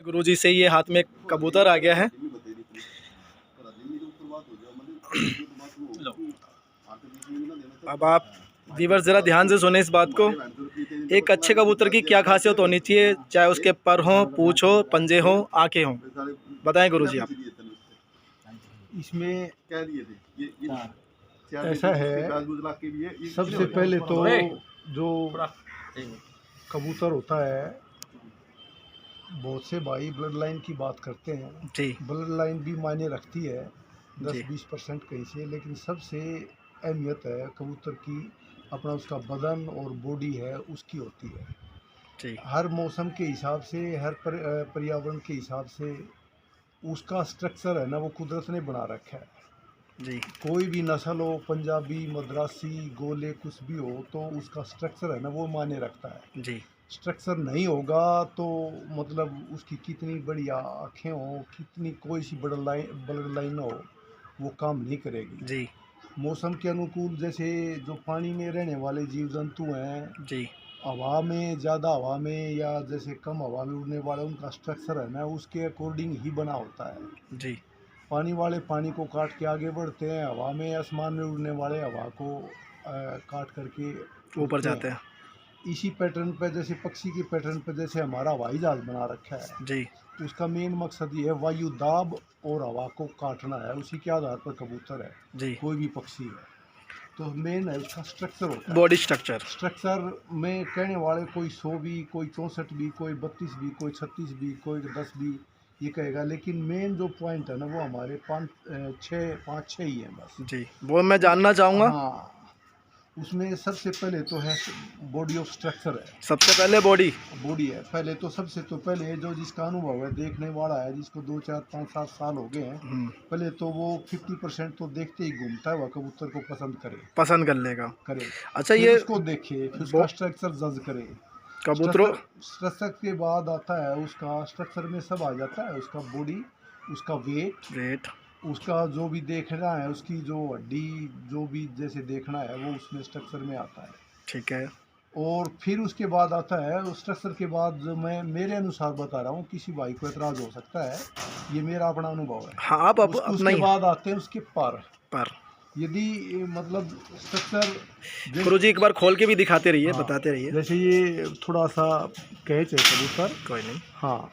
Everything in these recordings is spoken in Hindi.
गुरुजी से ये हाथ में कबूतर आ गया है। अब आप व्यूअर्स ज़रा ध्यान से सुने इस बात को। एक अच्छे कबूतर की क्या खासियत होनी चाहिए, चाहे उसके पर हों, पूँछ हो, पंजे हों, आँखें हों, बताएं गुरुजी आप। इसमें ऐसा है, सबसे पहले तो जो कबूतर होता है, बहुत से भाई ब्लड लाइन की बात करते हैं जी ब्लड लाइन भी मायने रखती है जी 10-20% कहीं से, लेकिन सबसे अहमियत है कबूतर की अपना उसका बदन और बॉडी है उसकी होती है। जी हर मौसम के हिसाब से, हर पर्यावरण के हिसाब से उसका स्ट्रक्चर है ना वो कुदरत ने बना रखा है। जी कोई भी नस्ल हो, पंजाबी, मद्रासी, गोले, कुछ भी हो, तो उसका स्ट्रक्चर है ना वो मायने रखता है। जी स्ट्रक्चर नहीं होगा तो मतलब उसकी कितनी बड़ी आँखें हो, कितनी कोई सी ब्लड लाइन हो, वो काम नहीं करेगी। जी मौसम के अनुकूल जैसे जो पानी में रहने वाले जीव जंतु हैं, जी हवा में, ज़्यादा हवा में या जैसे कम हवा में उड़ने वाले, उनका स्ट्रक्चर है ना उसके अकॉर्डिंग ही बना होता है। जी पानी वाले पानी को काट के आगे बढ़ते हैं, हवा में आसमान में उड़ने वाले हवा को काट करके ऊपर उड़ते जाते हैं। हैं। इसी पैटर्न पे, जैसे पक्षी के पैटर्न पे जैसे हमारा हवाई जहाज बना रखा है, जी उसका मेन मकसद ये है वायु दाब और हवा को काटना है। उसी के आधार पर कबूतर है, जी कोई भी पक्षी है, तो मेन है उसका स्ट्रक्चर होता है। Body structure. स्ट्रक्चर में कहने वाले कोई 100 भी, कोई 64 भी, कोई 32 भी, कोई 36 भी, कोई 10 भी ये कहेगा, लेकिन मेन जो पॉइंट है ना वो हमारे पाँच छः ही है बस। जी वो मैं जानना चाहूँगा। हाँ, उसमें सबसे पहले तो है बॉडी ऑफ स्ट्रक्चर है। सबसे पहले बॉडी। बॉडी है पहले तो, सबसे तो पहले जो जिसका अनुभव है, देखने वाला है, जिसको 2 4 5 7 साल हो गए हैं, पहले तो वो 50% तो देखते ही घूमता है, वह कबूतर को पसंद कर लेगा। करे, अच्छा फिर ये उसको देखे, फिर उसका स्ट्रक्चर जज करे। कबूतरों। स्ट्रक्चर के बाद आता है उसका, स्ट्रक्चर में सब आ जाता है, उसका बॉडी, उसका वेट, वेट। उसका जो भी देखना है, उसकी जो हड्डी, जो भी जैसे देखना है वो उसमें स्ट्रक्चर में आता है। ठीक है। और फिर उसके बाद आता है उस स्ट्रक्चर के बाद, जो मैं मेरे अनुसार बता रहा हूँ, किसी भाई को एतराज़ हो सकता है, ये मेरा अपना अनुभव है। हाँ आप अपना उसके ही बाद आते हैं उसके पर। यदि मतलब स्ट्रक्चर गुरुजी एक बार खोल के भी दिखाते रहिए, हाँ, बताते रहिए। जैसे ये थोड़ा सा कैच है कबूतर। कोई नहीं, हाँ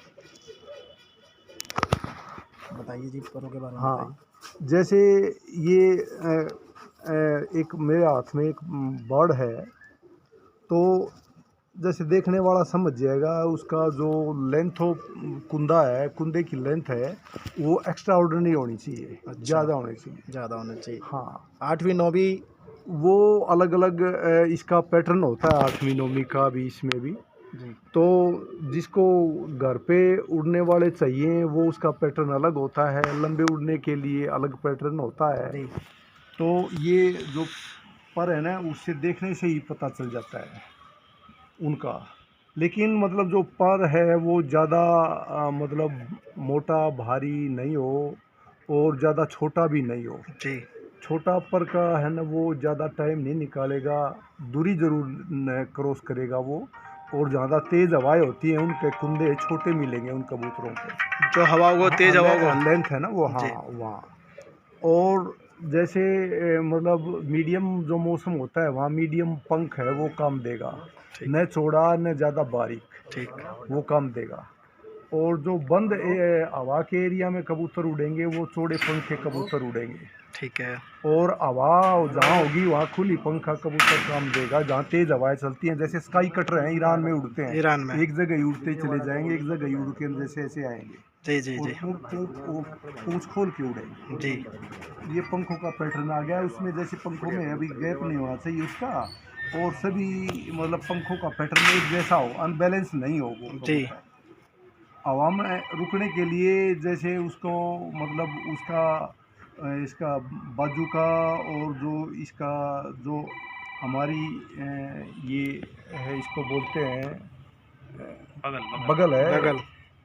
बताइए जी परों के बारे में हाँ, बताइए। जैसे ये एक मेरे हाथ में एक बर्ड है, तो जैसे देखने वाला समझ जाएगा उसका जो लेंथ हो, कुंदा है, कुंदे की लेंथ है वो एक्स्ट्रा ऑर्डिनरी होनी चाहिए। अच्छा, ज़्यादा होनी चाहिए। ज़्यादा होना चाहिए। हाँ, 8वीं 9वीं। वो अलग अलग इसका पैटर्न होता है, 8वीं 9वीं का भी, इसमें भी। जी तो जिसको घर पे उड़ने वाले चाहिए वो उसका पैटर्न अलग होता है, लंबे उड़ने के लिए अलग पैटर्न होता है। जी तो ये जो पर है ना, उससे देखने से ही पता चल जाता है उनका। लेकिन मतलब जो पर है वो ज़्यादा मतलब मोटा भारी नहीं हो और ज़्यादा छोटा भी नहीं हो। जी छोटा पर का है ना वो ज़्यादा टाइम नहीं निकालेगा, दूरी ज़रूर क्रॉस करेगा वो, और ज़्यादा तेज़ हवाएं होती हैं, उनके कुंदे छोटे मिलेंगे उन कबूतरों के। जो हवा को, तेज हवा को। लेंथ है ना वो, हाँ जी वहाँ। और जैसे मतलब मीडियम जो मौसम होता है वहाँ मीडियम पंख है वो काम देगा, ठीक न चौड़ा न ज़्यादा बारीक, ठीक। वो काम देगा। और जो बंद हवा के एरिया में कबूतर उड़ेंगे वो चौड़े पंख के कबूतर उड़ेंगे। ठीक है। और हवा जहाँ होगी वहाँ खुली पंखा कबूतर काम देगा, जहाँ तेज़ हवाएं चलती हैं, जैसे स्काई कटर हैं, ईरान में उड़ते हैं, ईरान में। एक जगह ही उड़ते ही चले जाएंगे, एक जगह ही उड़ के जैसे ऐसे आएंगे, जी जी और जी पूँछ खोल के उड़ेंगे। जी। ये पंखों का पैटर्न आ गया उसमें, जैसे पंखों में अभी गैप नहीं होना चाहिए उसका, और सभी मतलब पंखों का पैटर्न एक जैसा हो, अनबैलेंस नहीं हो वो जी कबूतर। हवा में रुकने के लिए जैसे उसको मतलब उसका इसका बाजू का, और जो इसका जो हमारी ये है, इसको बोलते हैं बगल है, बगल।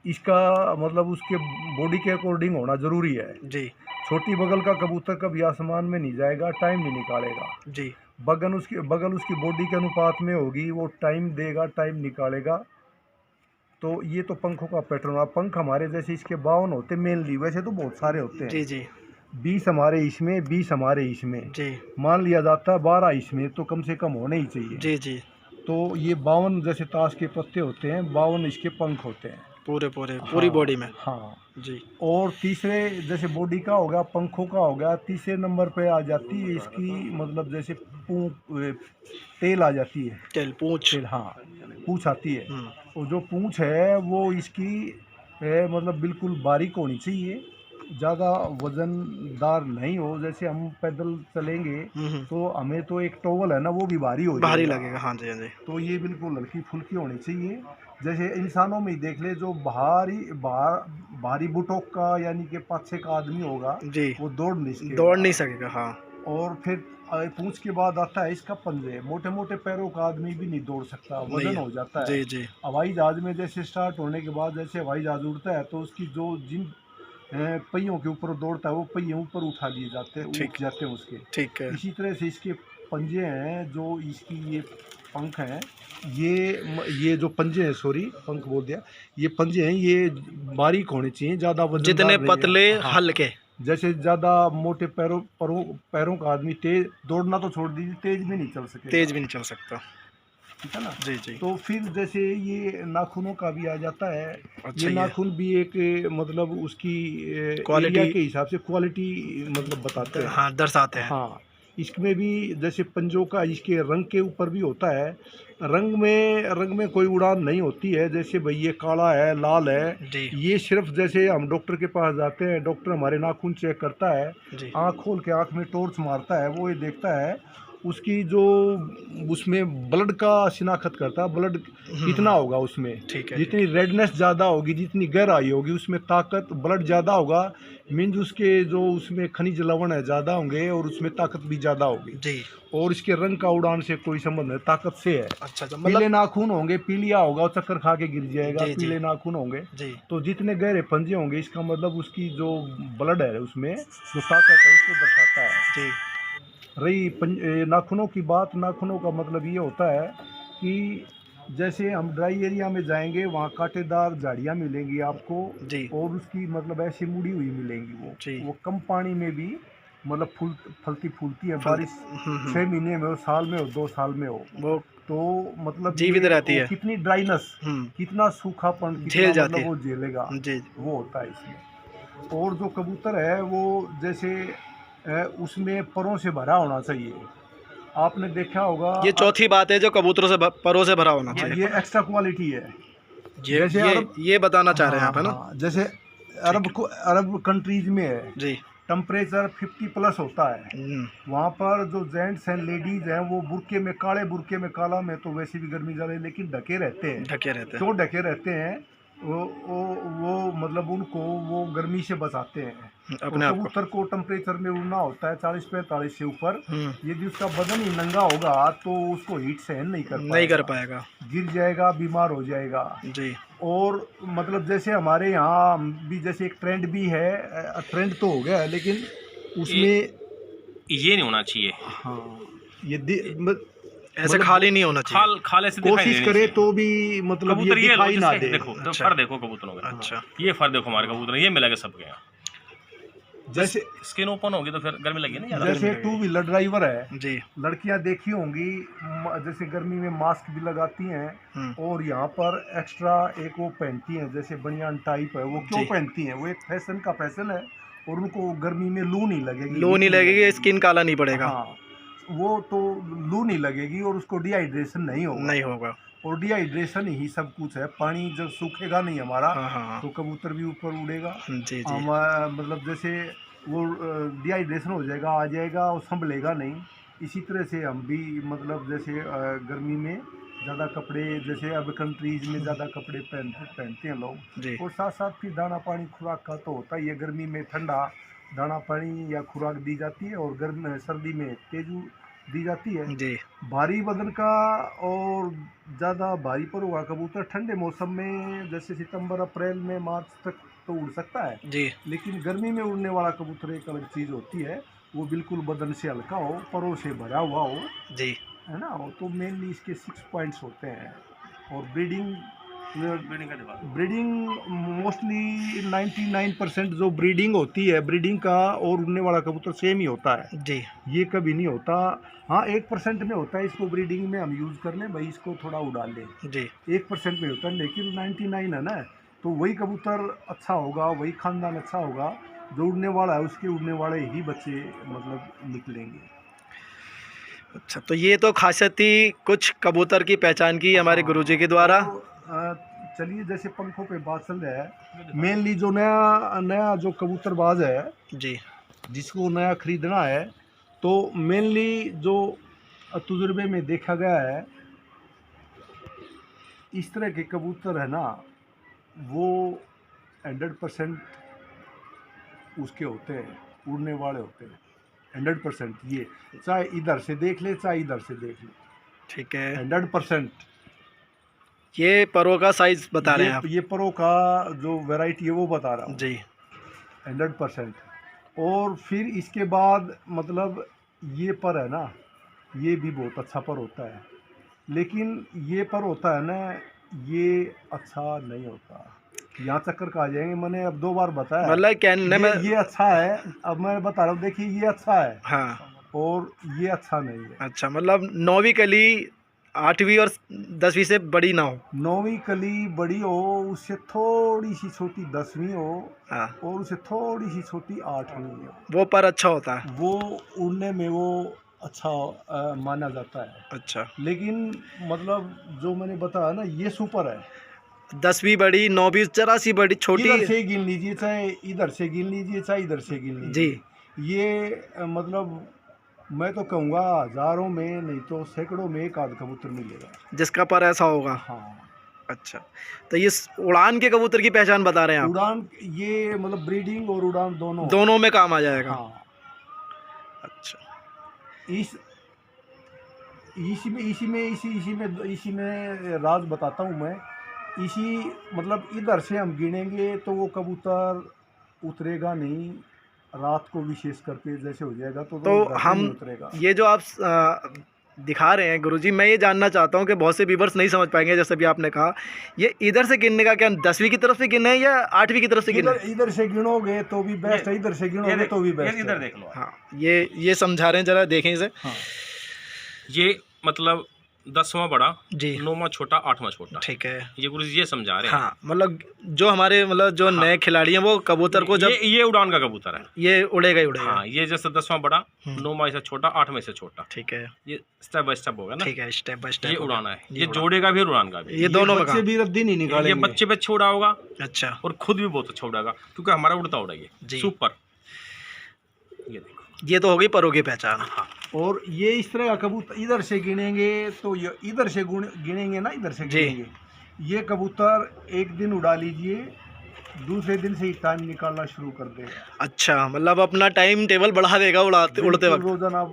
इसका मतलब उसके बॉडी के अकॉर्डिंग होना ज़रूरी है। जी छोटी बगल का कबूतर कभी आसमान में नहीं जाएगा, टाइम नहीं निकालेगा। जी बगल उसकी बॉडी के अनुपात में होगी, वो टाइम देगा, टाइम निकालेगा, तो ये तो पंखों का पैटर्न हुआ। पंख हमारे जैसे इसके 52 होते मेनली, वैसे तो बहुत सारे होते हैं। जी जी 20 हमारे इसमें, 20 हमारे इसमें, जी मान लिया जाता है 12 इसमें, तो कम से कम होने ही चाहिए। जी जी तो ये 52 जैसे ताश के पत्ते होते हैं, 52 इसके पंख होते हैं। पूरे पूरे पूरी हाँ, बॉडी में। हाँ। जी और तीसरे जैसे बॉडी का हो गया, पंखों का हो गया, तीसरे नंबर पे आ जाती है इसकी मतलब जैसे टेल आ जाती है। टेल पूंछ। टेल, हाँ, पूंछ आती है। हम्म, और जो पूंछ है वो इसकी मतलब बिल्कुल बारीक होनी चाहिए, ज़्यादा वजनदार नहीं हो। जैसे हम पैदल चलेंगे हम्म, तो हमें तो एक टॉवल है ना, वो भी भारी हो भारी जाएगा। लगेगा। हाँ जी हाँ जी। तो ये बिल्कुल हल्की फुल्की होनी चाहिए। जैसे इंसानों में ही देख ले, जो भारी बुटोक का यानी कि 5-6 का आदमी होगा, जी वो दौड़ नहीं सकेगा। दौड़ नहीं सकेगा। हाँ और फिर पूंछ के बाद आता है इसका पंजे। मोटे मोटे पैरों का आदमी भी नहीं दौड़ सकता, नहीं वजन है। हो जाता है। जी जी हवाई जहाज में जैसे स्टार्ट होने के बाद जैसे हवाई जहाज उड़ता है, तो उसकी जो जिन पहियों के ऊपर दौड़ता है, वो पहिए ऊपर उठा लिए जाते हैं, ठीक उठ जाते हैं उसके। ठीक है। इसी तरह से इसके पंजे हैं, जो इसकी ये पंख हैं, ये जो पंजे हैं, सॉरी पंख बोल दिया, ये पंजे हैं, ये बारीक होने चाहिए, ज़्यादा जितने वजनदार नहीं। पतले हाँ, हल्के। जैसे ज़्यादा मोटे पैरों का आदमी तेज दौड़ना तो छोड़ दीजिए, तेज भी नहीं चल सकेगा। तेज भी नहीं चल सकता। ठीक है ना। जी जी तो फिर जैसे ये नाखूनों का भी आ जाता है। अच्छा। ये ये नाखून भी एक मतलब उसकी एरिया क्वालिटी। के हिसाब से क्वालिटी मतलब बताते हैं। हाँ दर्शाते हैं। हाँ, इसमें भी जैसे पंजों का इसके रंग के ऊपर भी होता है। रंग में कोई उड़ान नहीं होती है। जैसे भाई ये काला है, लाल है, जी ये सिर्फ जैसे हम डॉक्टर के पास जाते हैं, डॉक्टर हमारे नाखून चेक करता है, जी आँख खोल के आँख में टॉर्च मारता है, वो ये देखता है उसकी जो उसमें ब्लड का शिनाख्त करता है, ब्लड कितना होगा उसमें। ठीक है। जितनी रेडनेस ज़्यादा होगी, जितनी गहराई होगी, उसमें ताकत, ब्लड ज़्यादा होगा, मीन्स उसके जो उसमें खनिज लवण है ज़्यादा होंगे और उसमें ताकत भी ज़्यादा होगी। जी और इसके रंग का उड़ान से कोई संबंध नहीं, ताकत से है। अच्छा अच्छा पीले मतलब। नाखून होंगे, पीलिया होगा, वो चक्कर खा के गिर जाएगा। जी जी पीले नाखून होंगे जी तो जितने गहरे पंजे होंगे, इसका मतलब उसकी जो ब्लड है, उसमें जो ताकत है, उसको दर्शाता है। जी रही नाखूनों की बात, नाखूनों का मतलब ये होता है कि जैसे हम ड्राई एरिया में जाएंगे, वहाँ कांटेदार झाड़ियाँ मिलेंगी आपको, जी और उसकी मतलब ऐसी मुड़ी हुई मिलेंगी। जी वो कम पानी में भी मतलब फलती फूलती है। फल। बारिश 6 महीने में हो, साल में हो, 2 साल में हो, वो तो मतलब जीवित ये रहती वो है। कितनी ड्राइनेस, कितना सूखापन, झेल कितना जाती मतलब है। वो झेलेगा, जी वो होता है इसमें। और जो कबूतर है वो जैसे उसमें परों से भरा होना चाहिए। आपने देखा होगा ये चौथी बात है जो कबूतरों से परों से भरा होना हाँ, चाहिए। ये एक्स्ट्रा क्वालिटी है। ये जैसे ये अरब, ये बताना चाह रहे हैं हाँ आप, है ना। हाँ, जैसे ठीक है। अरब कंट्रीज में है, जी टेम्परेचर 50+ होता है। वहाँ पर जो जेंट्स हैं, लेडीज हैं, वो बुर्के में, काले बुर्के में, काला में तो वैसे भी गर्मी ज़्यादा है, लेकिन ढके रहते हैं। ढके रहते हैं क्यों ढके रहते हैं? वो मतलब उनको वो गर्मी से बचाते हैं। और अपने आप को। कबूतर को टेम्परेचर में उड़ना होता है 40-45 से ऊपर। हम्म। यदि उसका बदन ही नंगा होगा तो उसको हीट सहन नहीं कर नहीं कर पाएगा, पाएगा। गिर जाएगा, बीमार हो जाएगा। जी और मतलब जैसे हमारे यहाँ भी जैसे एक ट्रेंड भी है, ट्रेंड तो हो गया है, लेकिन उसमें ये नहीं होना चाहिए। हाँ, ये ऐसे खाली नहीं होना चाहिए। खाल ऐसे दिखाई कोशिश नहीं करे चाहिए। तो भी मतलब ये कबूतर ये लो, दिखाई ना जैसे दे। देखो तो अच्छा। फर देखो कबूतरों का। अच्छा ये फर देखो हमारे कबूतर, ये मिला के सबके यहाँ। जैसे स्किन ओपन होगी तो फिर गर्मी लगी ना यार। जैसे 2 व्हीलर ड्राइवर है, जी लड़कियां देखी होंगी, जैसे गर्मी में मास्क भी लगाती हैं, और यहाँ पर एक्स्ट्रा एक वो पहनती हैं, जैसे बनियान टाइप है। वो क्यों जी। पहनती हैं? वो एक फैशन का फैशन है, और उनको गर्मी में लू नहीं लगेगी, लू हीट नहीं लगेगी, स्किन काला नहीं पड़ेगा। हाँ, वो तो लू नहीं लगेगी और उसको डिहाइड्रेशन नहीं होगा। नहीं होगा। और डिहाइड्रेशन ही सब कुछ है। पानी जब सूखेगा नहीं हमारा, हाँ हाँ तो कबूतर भी ऊपर उड़ेगा। जी जी मतलब जैसे वो डिहाइड्रेशन हो जाएगा, आ जाएगा और संभलेगा नहीं। इसी तरह से हम भी मतलब जैसे गर्मी में ज़्यादा कपड़े, जैसे अब कंट्रीज़ में ज़्यादा कपड़े पहनते हैं लोग। जी और साथ साथ फिर दाना पानी खुराक का तो होता ही है। गर्मी में ठंडा दाना पानी या खुराक दी जाती है, और सर्दी में तेजू दी जाती है। जी भारी वजन का और ज़्यादा भारी पर हुआ कबूतर ठंडे मौसम में, जैसे सितंबर अप्रैल में मार्च तक तो उड़ सकता है। जी लेकिन गर्मी में उड़ने वाला कबूतर एक अलग चीज़ होती है। वो बिल्कुल बदन से हल्का हो, परों से भरा हुआ हो, जी है ना। वो तो मेनली इसके 6 पॉइंट्स होते हैं। और ब्रीडिंग ब्रीडिंग का दिखा दो। ब्रीडिंग मोस्टली 99% जो ब्रीडिंग होती है, ब्रीडिंग का और उड़ने वाला कबूतर सेम ही होता है। जी ये कभी नहीं होता। हाँ 1% में होता है, इसको ब्रीडिंग में हम यूज़ कर लें भाई, इसको थोड़ा उड़ा लें, जी 1% में होता है, लेकिन 99 है ना, तो वही कबूतर अच्छा होगा, वही खानदान अच्छा होगा, जो उड़ने वाला है उसके उड़ने वाले ही बच्चे मतलब निकलेंगे। अच्छा, तो ये तो खासियत थी कुछ कबूतर की पहचान की हमारे गुरुजी के द्वारा। चलिए जैसे पंखों पे बात चल रहा है, मेनली जो नया नया जो कबूतरबाज है जी जिसको नया खरीदना है, तो मेनली जो तजुर्बे में देखा गया है, इस तरह के कबूतर है ना, वो 100% उसके होते हैं, उड़ने वाले होते हैं 100%। ये चाहे इधर से देख ले चाहे इधर से देख ले, ठीक है। 100%। ये परों का साइज बता रहे हैं आप? ये परों का जो वैरायटी है वो बता रहा हूँ जी 100%। और फिर इसके बाद मतलब ये पर है ना, ये भी बहुत अच्छा पर होता है, लेकिन ये पर होता है ना, ये अच्छा नहीं होता। यहाँ चक्कर का आ जाएंगे, मैंने अब 2 बार बताया, मतलब कहने में ये अच्छा है, अब मैं बता रहा हूँ, देखिए ये अच्छा है हाँ और ये अच्छा नहीं है। अच्छा, मतलब 9वीं कली 8वीं और 10वीं से बड़ी ना हो। 9वीं कली बड़ी हो, उससे थोड़ी सी छोटी 10वीं हो, हाँ और उससे थोड़ी सी छोटी 8वीं हो, वो पर अच्छा होता है। वो उड़ने में वो अच्छा माना जाता है। अच्छा, लेकिन मतलब जो मैंने बताया ना, ये सुपर है। 10वीं बड़ी 9वीं जरा सी बड़ी छोटी। इधर से गिन लीजिए चाहे इधर से गिन लीजिए चाहे इधर से गिन लीजिए, जी ये मतलब मैं तो कहूँगा हज़ारों में नहीं तो सैकड़ों में एक आध कबूतर मिलेगा जिसका पर ऐसा होगा। हाँ। अच्छा, तो ये उड़ान के कबूतर की पहचान बता रहे हैं आप? उड़ान ये मतलब ब्रीडिंग और उड़ान दोनों दोनों में काम आ जाएगा। हाँ। अच्छा, इसी में राज बताता हूँ मैं। इसी मतलब इधर से हम गिनेंगे तो वो कबूतर उतरेगा नहीं, रात को विशेष करके जैसे हो जाएगा तो तो घर पे हम नहीं उतरेगा। ये जो आप दिखा रहे हैं गुरुजी, मैं ये जानना चाहता हूँ कि बहुत से व्यूवर्स नहीं समझ पाएंगे, जैसे भी आपने कहा, ये इधर से गिनने का क्या 10वीं की तरफ से गिनना है या 8वीं की तरफ से गिनना है? इधर से गिनोगे तो भी बेस्ट है, इधर से गिनोगे तो भी बेस्ट है। इधर देख लो आप। हाँ, ये समझा रहे हैं, जरा देखें इसे। हाँ ये मतलब 10वां बड़ा, जी 9वां छोटा, 8वां छोटा, ठीक है। ये गुरुजी ये समझा रहे हैं। हाँ, मतलब जो हमारे मतलब जो नए खिलाड़ी हैं वो कबूतर को जब ये उड़ान का कबूतर है। ये उड़ेगा ही उड़ेगा। हाँ, ये जैसे 10वां बड़ा, 9वां से छोटा, 8वां से छोटा, ठीक है ये स्टेप बाय स्टेप होगा ना। ठीक है, स्टेप बाय ये स्टेप उड़ाना है, ये जोड़ेगा भी और उड़ान का भी। ये दोनों में बच्चे काम। भी रद्दी नहीं ये निकालेंगे। बच्चे बच्चे उड़ा होगा अच्छा और खुद भी बहुत अच्छा उड़ाएगा, क्योंकि हमारा उड़ता उड़ा ये जी। सुपर। ये देखो, ये तो हो गई परों की पहचान। हाँ और ये इस तरह का कबूतर इधर से गिनेंगे तो ये इधर से गिनेंगे ना, इधर से जी। गिनेंगे। ये कबूतर एक दिन उड़ा लीजिए, दूसरे दिन से ही टाइम निकालना शुरू कर देगा। अच्छा, मतलब अपना टाइम टेबल बढ़ा देगा उड़ते बिल्कुल वक्त। रोजाना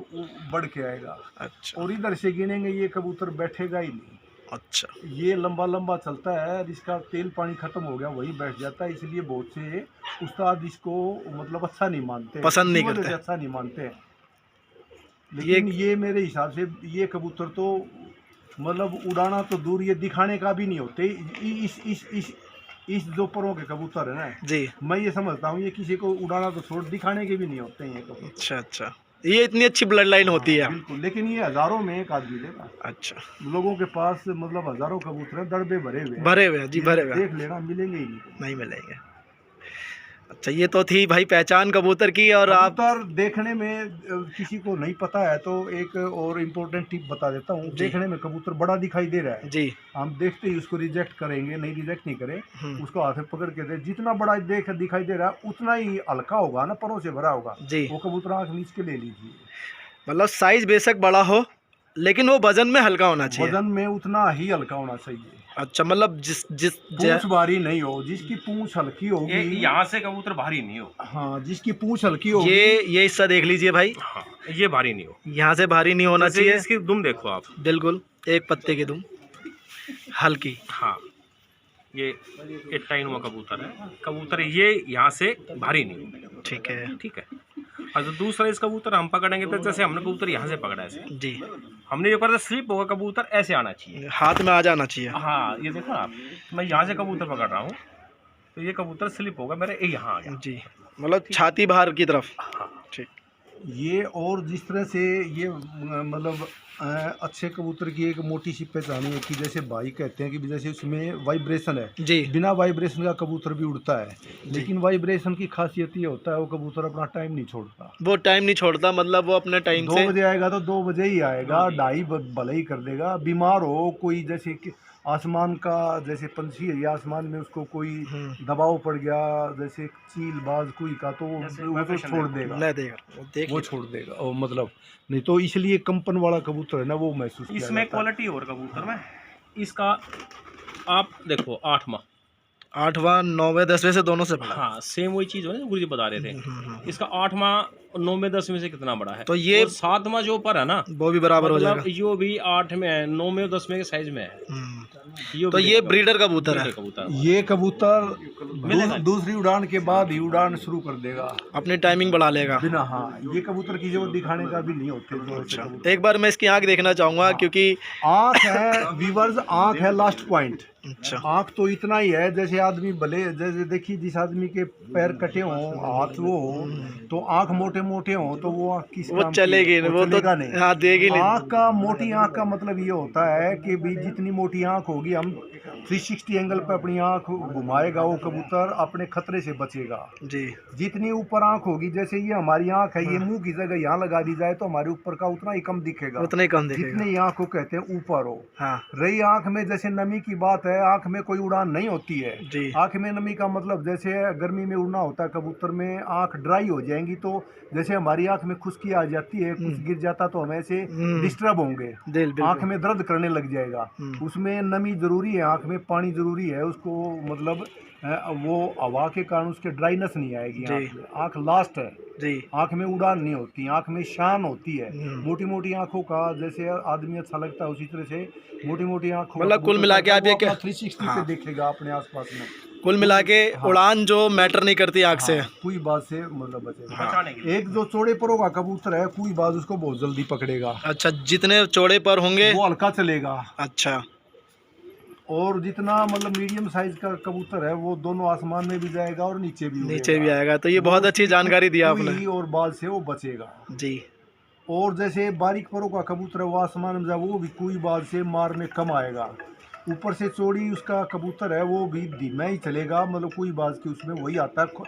बढ़ के आएगा। अच्छा और इधर से गिनेंगे ये कबूतर बैठेगा ही नहीं। अच्छा, ये लंबा लंबा चलता है, इसका तेल पानी खत्म हो गया वही बैठ जाता है, इसलिए बहुत से उस्ताद इसको मतलब अच्छा नहीं मानते, पसंद नहीं इसी वजह करते। से अच्छा नहीं मानते हैं। लेकिन ये मेरे हिसाब से ये कबूतर तो मतलब उड़ाना तो दूर, ये दिखाने का भी नहीं होते। इस जो परों के कबूतर है ना, जी मैं ये समझता हूँ ये किसी को उड़ाना तो छोड़, दिखाने के भी नहीं होते हैं ये कबूतर। अच्छा अच्छा, ये इतनी अच्छी ब्लड लाइन होती है। बिल्कुल, लेकिन ये हजारों में एक आदमी लेगा। अच्छा, लोगों के पास मतलब हजारों कबूतर हैं, दड़बे भरे हुए हैं। भरे हुए हैं जी, भरे हुए हैं। देख लेना, मिलेंगे ही नहीं। नहीं मिलेंगे। अच्छा, ये तो थी भाई पहचान कबूतर की। और आप कबूतर देखने में किसी को नहीं पता है तो एक और इम्पोर्टेंट टिप बता देता हूँ। देखने में कबूतर बड़ा दिखाई दे रहा है, जी हम देखते ही उसको रिजेक्ट करेंगे, नहीं रिजेक्ट नहीं करें, उसको हाथ में पकड़ के दे। जितना बड़ा दिखाई दे रहा है उतना ही हल्का होगा ना, परों से भरा होगा, जी, वो कबूतर आँख नीच के ले लीजिए। मतलब साइज बेशक बड़ा हो लेकिन वो वजन में हल्का होना चाहिए। वजन में उतना ही हल्का होना चाहिए। अच्छा, मतलब जिस जिस पूंछ भारी नहीं हो, जिसकी पूंछ हल्की होगी। यहाँ से कबूतर भारी नहीं हो। हाँ, जिसकी पूंछ हल्की होगी। ये हिस्सा देख लीजिए भाई, हाँ, ये भारी नहीं हो। यहाँ से भारी नहीं होना जैसे चाहिए। इसकी दुम देखो आप, बिल्कुल एक पत्ते की दुम हल्की। हाँ, ये टाइनुमा कबूतर है। कबूतर ये यहाँ से भारी नहीं हो। ठीक है ठीक है। और जो दूसरा इस कबूतर हम पकड़ेंगे तो जैसे हमने कबूतर यहाँ से पकड़ा है ऐसे, जी, हमने ये कर स्लिप होगा, कबूतर ऐसे आना चाहिए, हाथ में आ जाना चाहिए। हाँ ये देखो आप, मैं यहाँ से कबूतर पकड़ रहा हूँ तो ये कबूतर स्लिप होगा मेरे यहाँ आ गया जी, मतलब छाती बाहर की तरफ। हाँ। ठीक। ये और जिस तरह से ये मतलब अच्छे कबूतर की एक मोटी सी पहचान है कि जैसे भाई कहते हैं कि जैसे उसमें वाइब्रेशन है, जी बिना वाइब्रेशन का कबूतर भी उड़ता है, लेकिन वाइब्रेशन की खासियत ये होता है वो कबूतर अपना टाइम नहीं छोड़ता। वो टाइम नहीं छोड़ता, मतलब वो अपने टाइम 2 से। बजे आएगा तो 2 बजे ही आएगा, 2:30 भले ही कर देगा। बीमार हो कोई, जैसे कि आसमान का जैसे पंछी है या आसमान में उसको कोई दबाव पड़ गया, जैसे चील बाज कोई का, तो वो तो छोड़ देगा, नहीं देगा, वो छोड़ देगा। और मतलब नहीं तो इसलिए कंपन वाला कबूतर है ना, वो महसूस किया इसमें जाता है। क्वालिटी और कबूतर में इसका आप देखो 8वां 8वां 9वें 10वें से दोनों से बड़ा। हाँ सेम वही चीज़ हो ना जो गुरुजी बता रहे थे। इसका 8वां 9वें 10वें से कितना बड़ा है, तो ये 7वां जो ऊपर है ना वो भी बराबर हो जाएगा। मतलब यो भी 8 में है, 9वें और 10वें के साइज में है। तो ये ब्रीडर कबूतर है। कबूतर ये कबूतर दूसरी उड़ान के बाद ही उड़ान शुरू कर देगा, अपनी टाइमिंग बढ़ा लेगा बिना। हाँ, ये कबूतर की जरूरत दिखाने का भी नहीं होते जो ऐसे कबूतर। एक बार मैं इसकी आंख देखना चाहूंगा, क्योंकि आँख है वीवर्स, आँख है लास्ट पॉइंट। अच्छा आँख तो इतना ही है, जैसे आदमी भले जैसे देखिए जिस आदमी के पैर कटे हों, हाथ वो हो, तो आँख मोटे मोटे हों तो वो आँख किस वो काम की? चलेगी नहीं, वो तो चलेगा नहीं। हाँ देगी नहीं। आँख का, मोटी आँख का मतलब ये होता है कि भी जितनी मोटी आँख होगी, हम 360 एंगल पे अपनी आँख घुमाएगा वो कबूतर, अपने खतरे से बचेगा। जी जितनी ऊपर आँख होगी, जैसे ये हमारी आँख है, ये मुंह की जगह यहाँ लगा दी जाए तो हमारे ऊपर का उतना ही कम दिखेगा, उतना ही कम दिखेगा। जितनी आँख को कहते हैं ऊपर हो। हाँ रही आँख में जैसे नमी की बात है, आँख में कोई उड़ान नहीं होती है। जी आँख में नमी का मतलब जैसे गर्मी में उड़ना होता है कबूतर में, आँख ड्राई हो जाएंगी तो जैसे हमारी आँख में खुश्की आ जाती है, कुछ गिर जाता तो हम ऐसे डिस्टर्ब होंगे, आँख में दर्द करने लग जाएगा। उसमें नमी जरूरी है, आँख में पानी जरूरी है उसको, मतलब वो हवा के कारण उसके ड्राइनेस नहीं आएगी आँख में। आँख लास्ट है जी। आँख में उड़ान नहीं होती, आँख में शान होती है। मोटी मोटी आँखों का जैसे आदमी अच्छा लगता है, उसी तरह से मोटी मोटी आँखों, मतलब कुल मिला के आप ये 360 से देखेगा अपने आसपास में। कुल मिला के उड़ान जो मैटर नहीं करती आँख से। कोई बात से मतलब बचेगा। एक जो चौड़े परों का कबूतर है, कोई बात उसको बहुत जल्दी पकड़ेगा। अच्छा, जितने चौड़े पर होंगे वो हल्का चलेगा। अच्छा, और जितना मतलब मीडियम साइज का कबूतर है वो दोनों आसमान में भी जाएगा और नीचे भी आएगा। तो ये बहुत अच्छी जानकारी दी आपने। और बाल से वो बचेगा जी। और जैसे बारीक परों का कबूतर है वो आसमान में जाए, वो भी कोई बाल से मारने कम आएगा। ऊपर से चौड़ी उसका कबूतर है वो भी धीमा ही चलेगा, मतलब कोई बात की उसमें वही आता है,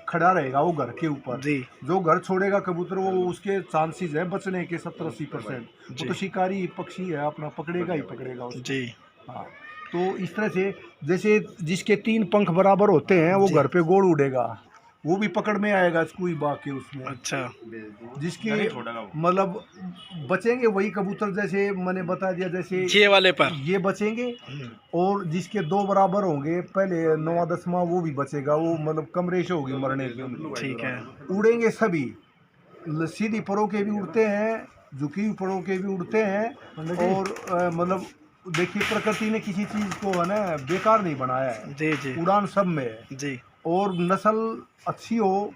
खड़ा रहेगा वो घर के ऊपर। जो घर छोड़ेगा कबूतर वो उसके चांसेस है बचने के 70-80%। वो तो शिकारी पक्षी है, अपना पकड़ेगा ही पकड़ेगा उसको। जी हाँ, तो इस तरह से जैसे जिसके 3 पंख बराबर होते हैं वो घर पे गोल उड़ेगा, वो भी पकड़ में आएगा कोई बाग के उसमें। अच्छा, जिसके मतलब बचेंगे वही कबूतर, जैसे मैंने बता दिया, जैसे ये वाले पर ये बचेंगे। और जिसके 2 बराबर होंगे, पहले 9वां 10वां वो भी बचेगा, वो मतलब कम रेशो होगी मरने की। ठीक है। उड़ेंगे सभी, सीधी परों के भी उड़ते हैं, झुकी परों के भी उड़ते हैं। और मतलब देखिए प्रकृति ने किसी चीज़ को है ना बेकार नहीं बनाया है। जी जी। उड़ान सब में है जी। और नस्ल अच्छी हो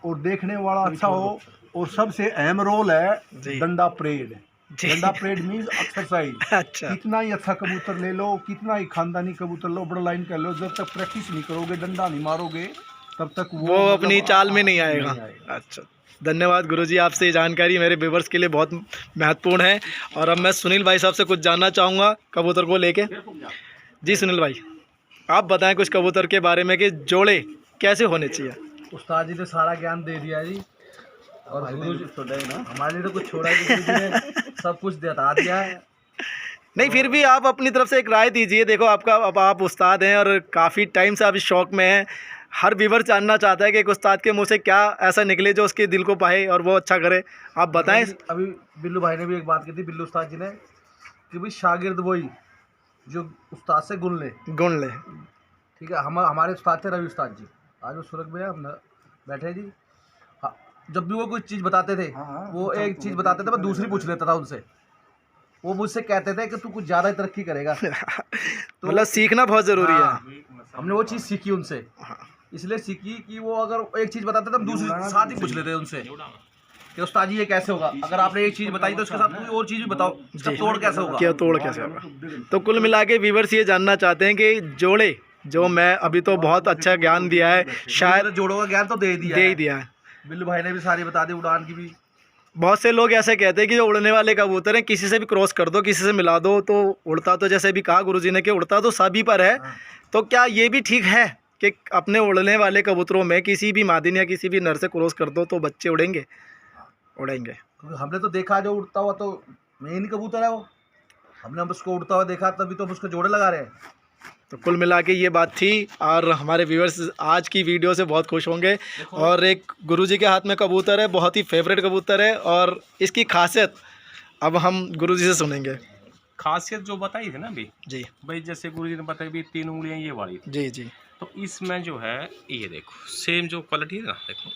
और देखने वाला अच्छा हो, और सबसे अहम रोल है डंडा परेड। डंडा परेड मीन्स एक्सरसाइज। अच्छा, कितना ही अच्छा कबूतर ले लो, कितना ही खानदानी कबूतर लो, बड़ा लाइन कर लो, जब तक प्रैक्टिस नहीं करोगे, डंडा नहीं मारोगे, तब तक वो अपनी चाल में नहीं आएगा। अच्छा, धन्यवाद गुरुजी, आपसे ये जानकारी मेरे व्यूअर्स के लिए बहुत महत्वपूर्ण है। और अब मैं सुनील भाई साहब से कुछ जानना चाहूँगा कबूतर को लेके। जी सुनील भाई, आप बताएं कुछ कबूतर के बारे में कि जोड़े कैसे होने चाहिए। उस्ताद जी ने सारा ज्ञान दे दिया जी, और गुरुजी तो ना हमारे लिए तो कुछ छोड़ा ही नहीं, गुरुजी ने सब कुछ बता दिया है। नहीं, फिर भी आप अपनी तरफ से एक राय दीजिए। देखो आपका, अब आप उस्ताद हैं और काफ़ी टाइम से आप इस शौक़ में हैं। हर व्यूअर जानना चाहता है कि एक उस्ताद के मुंह से क्या ऐसा निकले जो उसके दिल को पाए और वो अच्छा करे। आप बताएं। अभी बिल्लू भाई ने भी एक बात की थी, बिल्लू उस्ताद जी ने, कि भाई शागिर्द वही जो उस्ताद से गुण ले। ठीक है, हमारे उस्ताद थे रवि उस्ताद जी, आज वो सुरख में हम बैठे जी। हाँ, जब भी वो कोई चीज़ बताते थे, वो एक चीज़ बताते थे, मैं दूसरी पूछ लेता था उनसे। वो मुझसे कहते थे कि तू कुछ ज़्यादा ही तरक्की करेगा। तो मतलब सीखना बहुत ज़रूरी है। हमने वो चीज़ सीखी उनसे, इसलिए सीखी कि वो अगर एक चीज़ बताते थे हम दूसरी साथ ही पूछ लेते उनसे। कि उस्ताद जी ये कैसे होगा। अगर आपने एक चीज़ बताई तो उसके साथ कोई और चीज़ भी बताओ, इसका तोड़ कैसे होगा। क्या तोड़ कैसे होगा। तो कुल मिला के व्यूअर्स ये जानना चाहते हैं कि जोड़े जो मैं अभी तो बहुत अच्छा ज्ञान दिया है, शायद जोड़ों का ज्ञान तो दे ही दिया है। बिल्लू भाई ने भी सारी बता दी, उड़ान की भी। बहुत से लोग ऐसे कहते हैं कि जो उड़ने वाले कबूतर हैं किसी से भी क्रॉस कर दो, किसी से मिला दो तो उड़ता, तो जैसे भी कहा गुरुजी ने कि उड़ता तो सभी पर है। तो क्या ये भी ठीक है कि अपने उड़ने वाले कबूतरों में किसी भी मादिन या किसी भी नर से क्रॉस कर दो तो बच्चे उड़ेंगे? उड़ेंगे। क्योंकि हमने तो देखा जो उड़ता हुआ तो मेन ही कबूतर है वो, हमने उसको उड़ता हुआ देखा तभी तो हम उसको जोड़े लगा रहे हैं। तो कुल मिला के ये बात थी और हमारे व्यूअर्स आज की वीडियो से बहुत खुश होंगे। और एक गुरुजी के हाथ में कबूतर है, बहुत ही फेवरेट कबूतर है, और इसकी खासियत अब हम गुरुजी से सुनेंगे। खासियत जो बताई थी ना अभी जी भाई, जैसे गुरुजी ने बताई भी 3 उंगलियां ये वाली, जी जी। तो इसमें जो है ये देखो सेम जो क्वालिटी है ना, देखो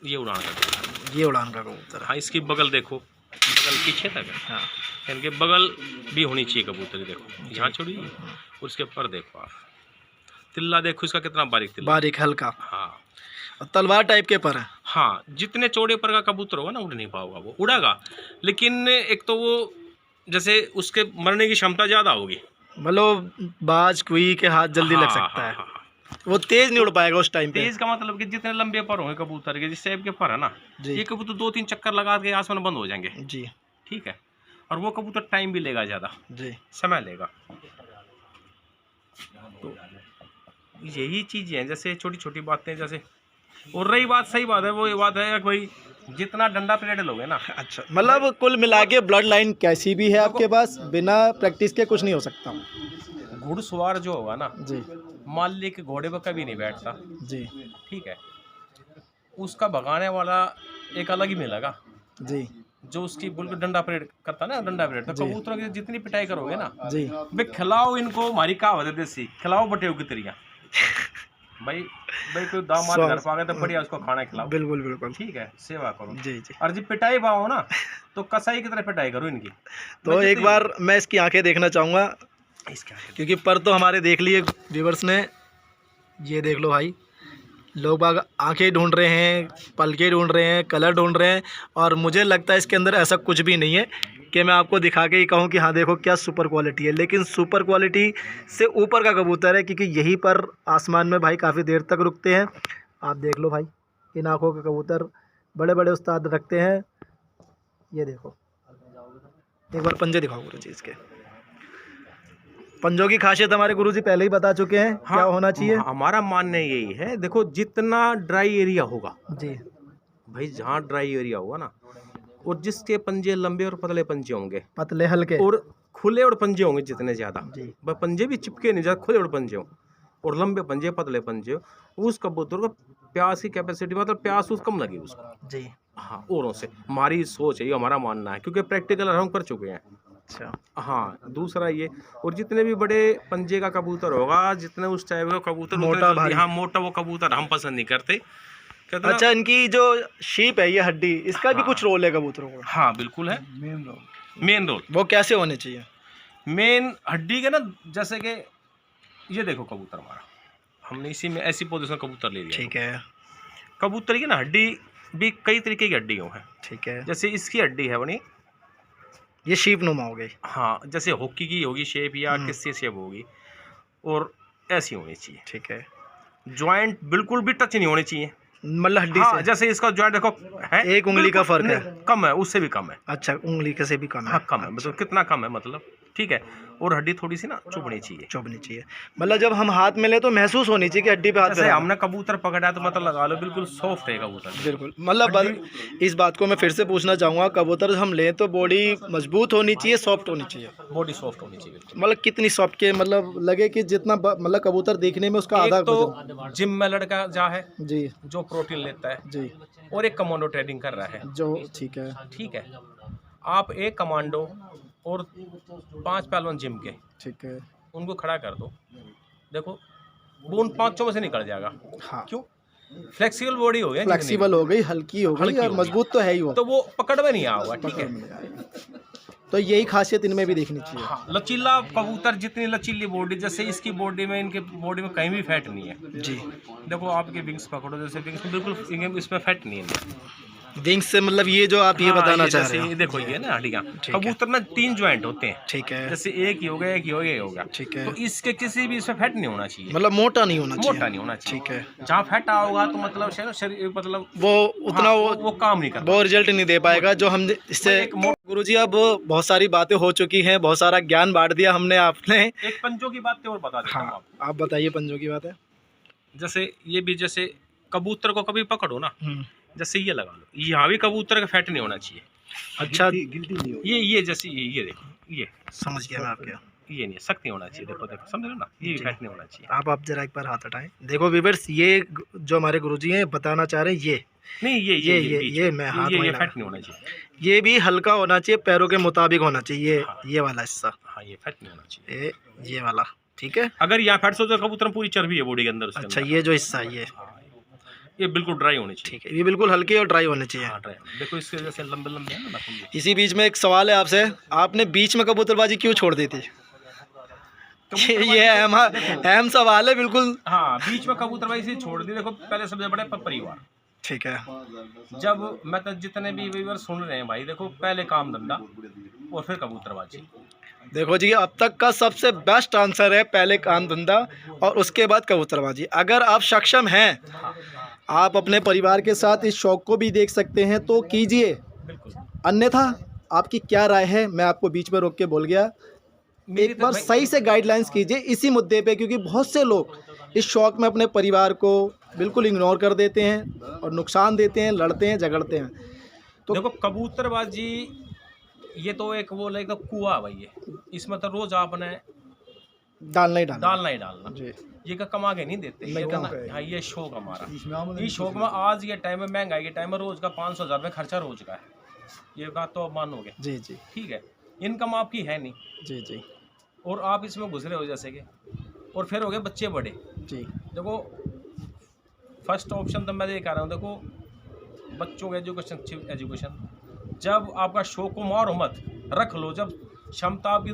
ये उड़ान का कबूतर, ये उड़ान का कबूतर है। हाँ इसकी बगल देखो, बगल पीछे तक है, हाँ इनके बगल भी होनी चाहिए कबूतर की। देखो यहाँ छोड़ी और उसके पर देखो आप तिल्ला, देखो इसका कितना बारीक तिल्ला, बारीक हल्का, हाँ और तलवार टाइप के पर है। हाँ। जितने चौड़े पर का कबूतर होगा ना उड़ नहीं पाओगा, वो उड़ेगा लेकिन एक तो वो जैसे उसके मरने की क्षमता ज़्यादा होगी, मतलब बाज कुई के हाथ जल्दी लग सकता है, वो तेज नहीं उड़ पाएगा उस टाइम पे। तेज का मतलब कि जितने लंबे पर होंगे कबूतर के, जिस टाइप के पर है ना, जी ये कबूतर 2-3 चक्कर लगा के आसमान बंद हो जाएंगे, जी ठीक है। और वो कबूतर टाइम भी लेगा, ज़्यादा जी समय लेगा। तो यही चीज़ है, जैसे छोटी छोटी बातें जैसे। और रही बात, सही बात है, वो ये बात है भाई जितना डंडा परेड लोगे ना। अच्छा, मतलब कुल मिला के ब्लड लाइन कैसी भी है आपके पास, बिना प्रैक्टिस के कुछ नहीं हो सकता। घुड़सवार जो होगा ना, जी मान ली कि घोड़े पर कभी नहीं बैठता, जी ठीक है, उसका भगाने वाला एक अलग ही मिलेगा। जी जो उसकी बिल्कुल डंडा परेड करता है ना, डंडा परेड, तो कबूतरों की जितनी पिटाई करोगे ना जी, भाई, खिलाओ इनको, हमारी कहावत है देसी, खिलाओ बटेव की तरिया। भाई कोई दामाद घर पा गए तो बढ़िया उसको खाना खिलाओ, बिल्कुल बिल्कुल, ठीक है, सेवा करो जी जी। और जब पिटाई पाओ ना तो कसाई की तरह पिटाई करो इनकी। तो एक बार मैं इसकी आंखें देखना चाहूँगा, इसके क्योंकि पर तो हमारे देख लिए व्यूवर्स ने। ये देख लो भाई, लोग बाग आंखें ढूंढ रहे हैं, पलके ढूंढ रहे हैं, कलर ढूंढ रहे हैं, और मुझे लगता है इसके अंदर ऐसा कुछ भी नहीं है कि मैं आपको दिखा के ही कहूँ कि हाँ देखो क्या सुपर क्वालिटी है। लेकिन सुपर क्वालिटी से ऊपर का कबूतर है, क्योंकि यहीं पर आसमान में भाई काफ़ी देर तक रुकते हैं। आप देख लो भाई, इन आँखों के कबूतर बड़े बड़े उस्ताद रखते हैं। ये देखो, एक बार पंजे दिखाओ गुरु जी इसके। पंजों की खासियत हमारे गुरुजी पहले ही बता चुके हैं। हाँ, क्या होना चाहिए। हमारा मानना यही है, देखो जितना ड्राई एरिया होगा जी भाई, जहाँ ड्राई एरिया होगा ना, और जिसके पंजे लंबे और पतले पंजे होंगे, पतले हल्के और खुले और पंजे होंगे जितने ज़्यादा, जी, पंजे भी चिपके नहीं, ज़्यादा खुले और पंजे हो और लंबे पंजे पतले पंजे हो, उस कबूतर को प्यास की कैपेसिटी मतलब प्यास उस कम लगी उसको जी। हाँ औरों से। हमारी सोच है, ये हमारा मानना है, क्योंकि प्रैक्टिकल हम कर चुके हैं। अच्छा हाँ, दूसरा ये, और जितने भी बड़े पंजे का कबूतर होगा, जितने उस टाइप का कबूतर, मोटा भारी, हाँ मोटा, वो कबूतर हम पसंद नहीं करते। अच्छा, इनकी जो शीप है, ये हड्डी, इसका भी कुछ रोल है कबूतरों का? हाँ बिल्कुल है, मेन रोल। वो कैसे होने चाहिए? मेन हड्डी के ना, जैसे कि ये देखो कबूतर हमारा, हमने इसी में ऐसी पोजीशन कबूतर ले लिया, ठीक है। कबूतर की ना हड्डी भी कई तरीके की हड्डियों है, ठीक है। जैसे इसकी हड्डी है बनी, ये शीप नुमा हो गई। हाँ, जैसे हॉकी की होगी शेप या किससे शेप होगी, और ऐसी होनी चाहिए, ठीक है। ज्वाइंट बिल्कुल भी टच नहीं होने चाहिए, मतलब हड्डी हाँ, से जैसे इसका ज्वाइंट देखो है, एक उंगली का फर्क है, कम है, उससे भी कम है। अच्छा, उंगली का से भी कम है। हाँ कम है, मतलब कितना कम है मतलब, ठीक है। और हड्डी थोड़ी सी ना चुभनी चाहिए, चुभनी चाहिए, मतलब जब हम हाथ में ले तो महसूस होनी चाहिए कि हड्डी पे हाथ जैसे हमने कबूतर पकड़ा तो मतलब लगा लो बिल्कुल सॉफ्ट है कबूतर, बिल्कुल। मतलब इस बात को मैं फिर से पूछना चाहूँगा, कबूतर हम लें तो बॉडी मजबूत होनी चाहिए, सॉफ्ट होनी चाहिए? बॉडी सॉफ्ट होनी चाहिए, मतलब कितनी सॉफ्ट के, मतलब लगे कि जितना मतलब कबूतर देखने में उसका आधा तो जिम में लड़का जा है जी, जो प्रोटीन लेता है जी, और एक कमांडो ट्रेनिंग कर रहा है, जो ठीक है, ठीक है। आप एक कमांडो और 5 पहलवान जिम के, ठीक है, उनको खड़ा कर दो, देखो वो उन 5 में से निकल जाएगा। हाँ, क्यों? फ्लेक्सिबल बॉडी हो गई, फ्लेक्सिबल हो गई, हल्की हो गई, और मजबूत तो है ही वो, तो वो पकड़ में नहीं आएगा, ठीक है। तो यही खासियत इनमें भी देखनी चाहिए। हाँ, लचीला कबूतर, जितनी लचीली बॉडी, जैसे इसकी बॉडी में, इनके बॉडी में कहीं भी फैट नहीं है जी। देखो आपके विंग्स पकड़ो, जैसे विंग्स में बिल्कुल इसमें फैट नहीं है। विंग्स से मतलब ये जो आप ये हाँ, बताना ये चाह जैसे रहे हो। ये देखो ये ना हड्डियाँ, ठीक है। कबूतर में 3 जॉइंट होते हैं, ठीक है, जैसे एक ही हो गया, एक ही हो गया, ये हो गया, ठीक है। तो इसके किसी भी इसमें फैट नहीं होना चाहिए, मतलब मोटा नहीं होना चाहिए। मोटा नहीं होना चाहिए। ठीक है। जहाँ फैट होगा तो मतलब शरीर मतलब वो उतना हाँ, वो काम नहीं करता, वो रिजल्ट नहीं दे पाएगा जो हम इससे। गुरुजी अब बहुत सारी बातें हो चुकी हैं, बहुत सारा ज्ञान बांट दिया हमने आपने। एक पंजों की बात और बता देता हूँ हाँ, आपको। आप बताइए पंजों की बात है। जैसे ये भी, जैसे कबूतर को कभी पकड़ो ना, जैसे ये लगा लो, यहाँ भी कबूतर का फैट नहीं होना चाहिए। अच्छा, गिल्टी नहीं हो। ये जैसे ये देखो, ये समझ गया मैं आपके। ये नहीं, सख्त नहीं होना चाहिए, देखो देखो, समझ रहे हो ना, ये भी फैट नहीं होना चाहिए। आप जरा एक बार हाथ हटाएं। देखो व्यूअर्स, ये जो हमारे गुरुजी हैं बताना चाह रहे हैं, ये नहीं, ये मैं हाथ में ये लगा। फैट नहीं होना चाहिए, ये भी हल्का होना चाहिए, पैरों के मुताबिक होना चाहिए। हाँ। ये वाला हिस्सा, हाँ, ये फैट नहीं होना चाहिए, ये वाला, ठीक है। अगर यहाँ फैट हो तो कबूतर में पूरी चर्बी है बॉडी के अंदर, उसके अच्छा, अंदर। ये जो हिस्सा है ये बिल्कुल ड्राई होनी चाहिए। ठीक है, ये बिल्कुल हल्के और ड्राई होने चाहिए। हाँ, ड्राई। देखो इसके जैसे लंबे लंबे हैं ना नाखून ये। इसी बीच में एक सवाल है आपसे, आपने बीच में कबूतरबाजी क्यों छोड़ दी थी? ये अहम सवाल है बिल्कुल। हाँ, बीच में कबूतरबाजी से छोड़ दी। देखो पहले सबसे बड़े परिवार, ठीक है। जब मतलब जितने भी व्यूअर सुन रहे हैं भाई, देखो पहले काम धंधा और फिर कबूतरबाजी। देखो जी, अब तक का सबसे बेस्ट आंसर है पहले काम धंधा और उसके बाद कबूतरबाजी। अगर आप सक्षम हैं, आप अपने परिवार के साथ इस शौक को भी देख सकते हैं तो कीजिए, बिल्कुल। अन्यथा आपकी क्या राय है? मैं आपको बीच में रोक के बोल गया, एक बार सही से गाइडलाइंस कीजिए इसी मुद्दे पे, क्योंकि बहुत से लोग इस शौक में अपने परिवार को बिल्कुल इग्नोर कर देते हैं और नुकसान देते हैं, लड़ते हैं, झगड़ते हैं। तो देखो कबूतरबाजी ये तो एक वो लाइक कुआ भाई, ये इसमें तो रोज आपने डालना ही डालना जी। ये का कमा के नहीं देते, ये कमा ना, हाँ, ये शौक हमारा। इसमें इस शौक में आज ये टाइम में, महंगाई के टाइम में, रोज का 500,000 रुपये खर्चा रोज का है, ये बात तो आप मानोगे। जी जी ठीक है, इनकम आपकी है नहीं, जी जी और आप इसमें घुस रहे हो जैसे कि, और फिर हो गए बच्चे बड़े। जी। देखो फर्स्ट ऑप्शन तो मैं ये कह रहा हूँ, देखो बच्चों का एजुकेशन, अच्छी एजुकेशन। जब आपका शौक को मारो मत, रख लो। जब क्षमता आपकी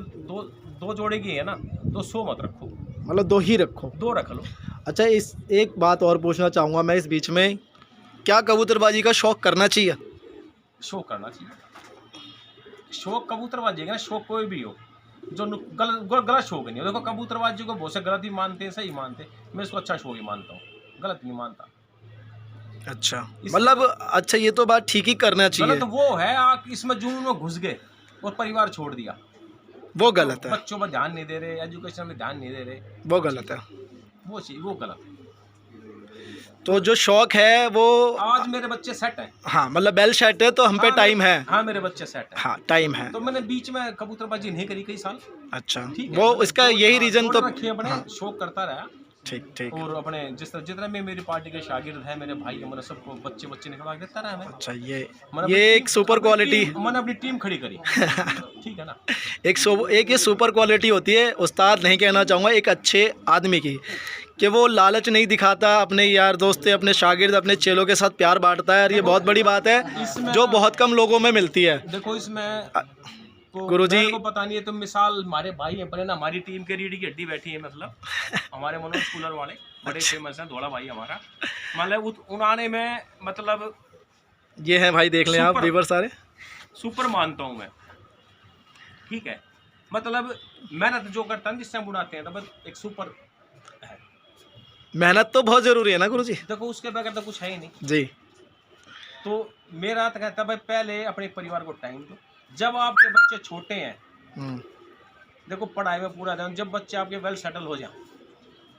दो जोड़े की है ना, तो 100 मत रखो, मतलब 2 ही रखो, 2 रख लो। अच्छा, इस एक बात और पूछना चाहूँगा मैं इस बीच में, क्या कबूतरबाजी का शौक करना चाहिए? शौक करना चाहिए। शौक कबूतरबाजी का ना, शौक कोई भी हो, जो गलत शौक नहीं हो। देखो कबूतरबाजी को बहुत से गलत ही मानते हैं, सही मानते हैं, मैं इसको अच्छा शौक ही मानता हूँ, गलत नहीं मानता। अच्छा, मतलब अच्छा, ये तो बात ठीक ही करना चाहिए। गलत वो है आप इसमें जुनून में घुस गए और परिवार छोड़ दिया, वो गलत है, बच्चों पर ध्यान नहीं दे रहे, एजुकेशन में ध्यान नहीं दे रहे, वो गलत है। वो चीज वो गलत है। तो जो शौक है वो, आज मेरे बच्चे सेट हैं। हाँ, मतलब बेल सेट है तो हम पे टाइम है। हाँ, मेरे बच्चे सेट हैं। हाँ, टाइम है। तो मैंने बीच में कबूतरबाजी नहीं करी कई साल। अच्छा, ठीक है, वो इसका यही रीजन तो, रखिए अपने, शौक करता रहा। ठीक ठीक। और अपने जितना भी मेरी पार्टी के शागिर्द हैं, मेरे भाई हैं, मैंने सबको बच्चे निकलवा के देता रहा मैं। अच्छा, मैंने ये एक सुपर क्वालिटी, मैंने अपनी टीम खड़ी करी। ठीक है ना, एक ये सुपर क्वालिटी होती है, उस्ताद नहीं कहना चाहूँगा, एक अच्छे आदमी की, कि वो लालच नहीं दिखाता, अपने यार दोस्त, अपने शागिर्द, अपने चेलों के साथ प्यार बांटता है, और ये बहुत बड़ी बात है जो बहुत कम लोगों में मिलती है। देखो इसमें गुरुजी को पता नहीं है, तो मिसाल हमारे भाई हैं अपने ना, हमारी टीम के रीढ़ की हड्डी बैठी है, मतलब हमारे मनोज कूलर वाले बड़े फेमस हैं, धोला भाई हमारा, मतलब उन्होंने में मतलब ये है भाई, देख लें आप व्यूअर सारे, सुपर मानता हूँ मैं। ठीक है, मतलब मेहनत जो करता है जिससे हम उड़ाते हैं, तो बस एक सुपर है। मेहनत तो बहुत जरूरी है ना गुरुजी। देखो उसके बगैर तो कुछ है ही नहीं जी। तो मेरा तो कहता है भाई, पहले अपने परिवार को टाइम दो। जब आपके बच्चे छोटे हैं, देखो पढ़ाई में पूरा ध्यान, जब बच्चे आपके वेल सेटल हो जाए,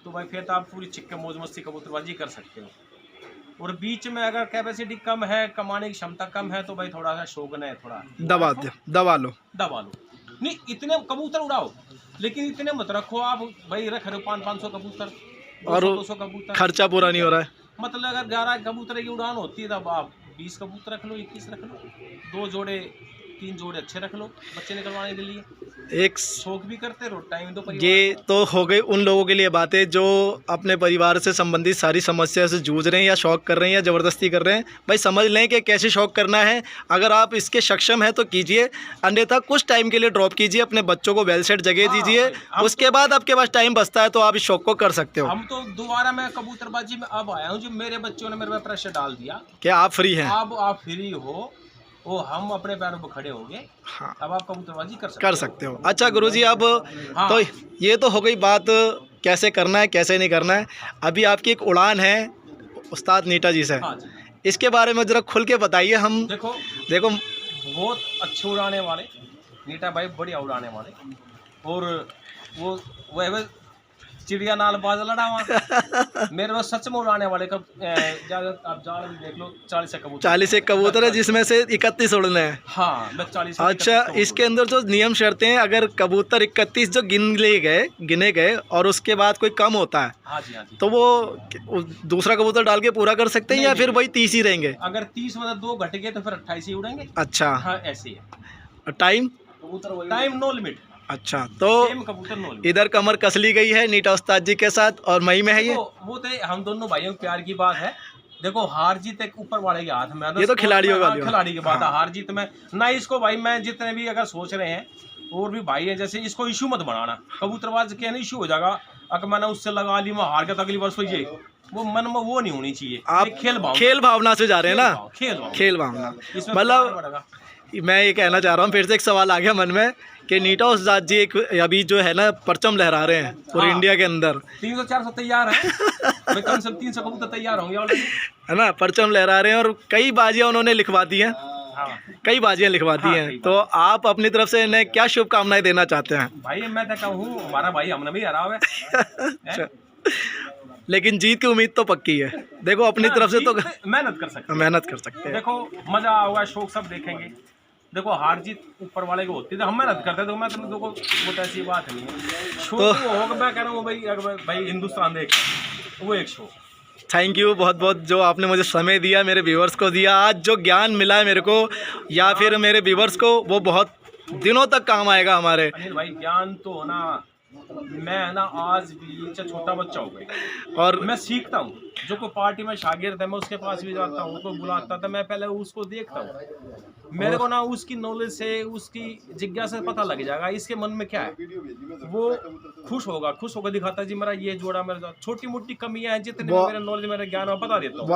तो भाई फिर तो आप पूरी चिक्के मौज मस्ती कबूतरबाजी कर सकते हो। और बीच में अगर कैपेसिटी कम है, कमाने की क्षमता कम है, तो भाई थोड़ा सा शौक है, थोड़ा दबा लो। नहीं, इतने कबूतर उड़ाओ, लेकिन इतने मत रखो आप भाई, रख रहे हो 500 कबूतर और 200 कबूतर, खर्चा पूरा नहीं हो रहा है। मतलब अगर 11 कबूतर की उड़ान होती है, तब आप 20 कबूतर रख लो, 21 रख लो, 2 जोड़े 3 जोड़े अच्छे रख लो बच्चे निकलवाने के लिए, एक शौक भी करते रहो, टाइम दो परिवार ये तो हो गई उन लोगों के लिए बातें जो अपने परिवार से संबंधित सारी समस्या से जूझ रहे हैं या शौक कर रहे हैं या ज़बरदस्ती कर रहे हैं। भाई समझ लें कि कैसे शौक करना है। अगर आप इसके सक्षम हैं तो कीजिए, अन्यथा कुछ टाइम के लिए ड्रॉप कीजिए, अपने बच्चों को वेल सेट जगह दीजिए, उसके बाद आपके पास टाइम बचता है तो आप इस शौक को कर सकते हो। हम तो दोबारा मैं कबूतरबाजी में अब आया हूँ, जो मेरे बच्चों ने मेरे पे प्रेशर डाल दिया, क्या आप फ्री हैं? अब आप फ्री हो, वो हम अपने पैरों पर खड़े हो गए, हाँ, अब आप कबूतरबाजी कर सकते हो। अच्छा गुरुजी, अब हाँ। तो ये तो हो गई बात कैसे करना है कैसे नहीं करना है। अभी आपकी एक उड़ान है उस्ताद नीटा जी से, हाँ जी। इसके बारे में ज़रा खुल के बताइए। हम देखो बहुत अच्छे उड़ाने वाले नीटा भाई, बढ़िया उड़ाने वाले, और वो चिड़िया नाल बाज लड़ा हुआ मेरे पास सच में उड़ाने वाले कब आप जाल भी देख लो 40 कबूतर है जिसमें से 31 उड़ने हैं। हाँ, मैं 40। अच्छा, इसके अंदर जो नियम शर्तें हैं, अगर कबूतर 31 जो गिने गए और उसके बाद कोई कम होता है, हाँ जी, हाँ जी, तो वो दूसरा कबूतर डाल के पूरा कर सकते हैं या फिर वही 30 ही रहेंगे? अगर 30 मतलब 2 घट गए तो फिर 28 ही उड़ेंगे। अच्छा, हाँ, ऐसे ही है। Time no limit. अच्छा, तो कबूतर नो लिमिट। इधर कमर कस ली गई है नीटा उस्ताद जी के साथ और मई में है ये। वो तो हम दोनों भाइयों के प्यार की बात है। देखो हार जीत एक ऊपर वाले के हाथ में, ये तो खिलाड़ियों का खिलाड़ी की बात है। हार जीत में ना इसको भाई, मैं जितने भी अगर सोच रहे हैं और भी भाई है, जैसे इसको इशू मत बनाना, कबूतरबाज के ना इशू हो जाएगा, अगर मैंने उससे लगा ली, मैं हार गया तो अगली बार सोइए, वो मन में वो नहीं होनी चाहिए। आप खेल भावना से जा रहे हैं ना, खेल भावना। मतलब मैं ये कहना चाह रहा हूँ, फिर से एक सवाल आ गया मन में कि नीटा उस्ताद जी एक अभी जो है ना परचम लहरा रहे हैं पूरे इंडिया के अंदर। 300-400 तैयार है, मैं कम से कम 300 कबूतर तैयार होंगे ऑलरेडी, है ना, परचम लहरा रहे हैं और कई बाजियां उन्होंने लिखवा दी हैं। हाँ, कई बाजियां लिखवा दी हैं। तो आप अपनी तरफ से इन्हें क्या शुभकामनाएं देना चाहते हैं? भाई मैं तो कहूँ हमारा भाई हमने भी हरा है। अच्छा, लेकिन जीत की उम्मीद तो पक्की है। देखो अपनी तरफ से तो मेहनत कर सकते हैं। देखो मजा आएगा, शौक सब देखेंगे। देखो हार जीत ऊपर वाले को होती है, हम मेहनत करते तो मैं तुम देखो वो तो ऐसी बात नहीं है। शो तो होगा, मैं कह रहा हूँ भाई हिंदुस्तान देख वो एक शो। थैंक यू बहुत बहुत जो आपने मुझे समय दिया, मेरे व्यूवर्स को दिया। आज जो ज्ञान मिला है मेरे को या फिर मेरे व्यूवर्स को, वो बहुत दिनों तक काम आएगा हमारे। अनिल भाई ज्ञान तो होना, मैं ना आज भी छोटा बच्चा हो गया और मैं सीखता हूँ। जो कोई पार्टी में शागिर्द है मैं उसके पास भी जाता हूँ, उसको बुलाता था, मैं पहले उसको देखता हूँ, मेरे को ना उसकी नॉलेज से उसकी जिज्ञासा से पता लग जाएगा इसके मन में क्या है। वो खुश होगा दिखाता जी मेरा ये जोड़ा, मेरा छोटी मोटी कमियां हैं जितने मेरे नॉलेज मेरे ज्ञान में बता देता हूँ,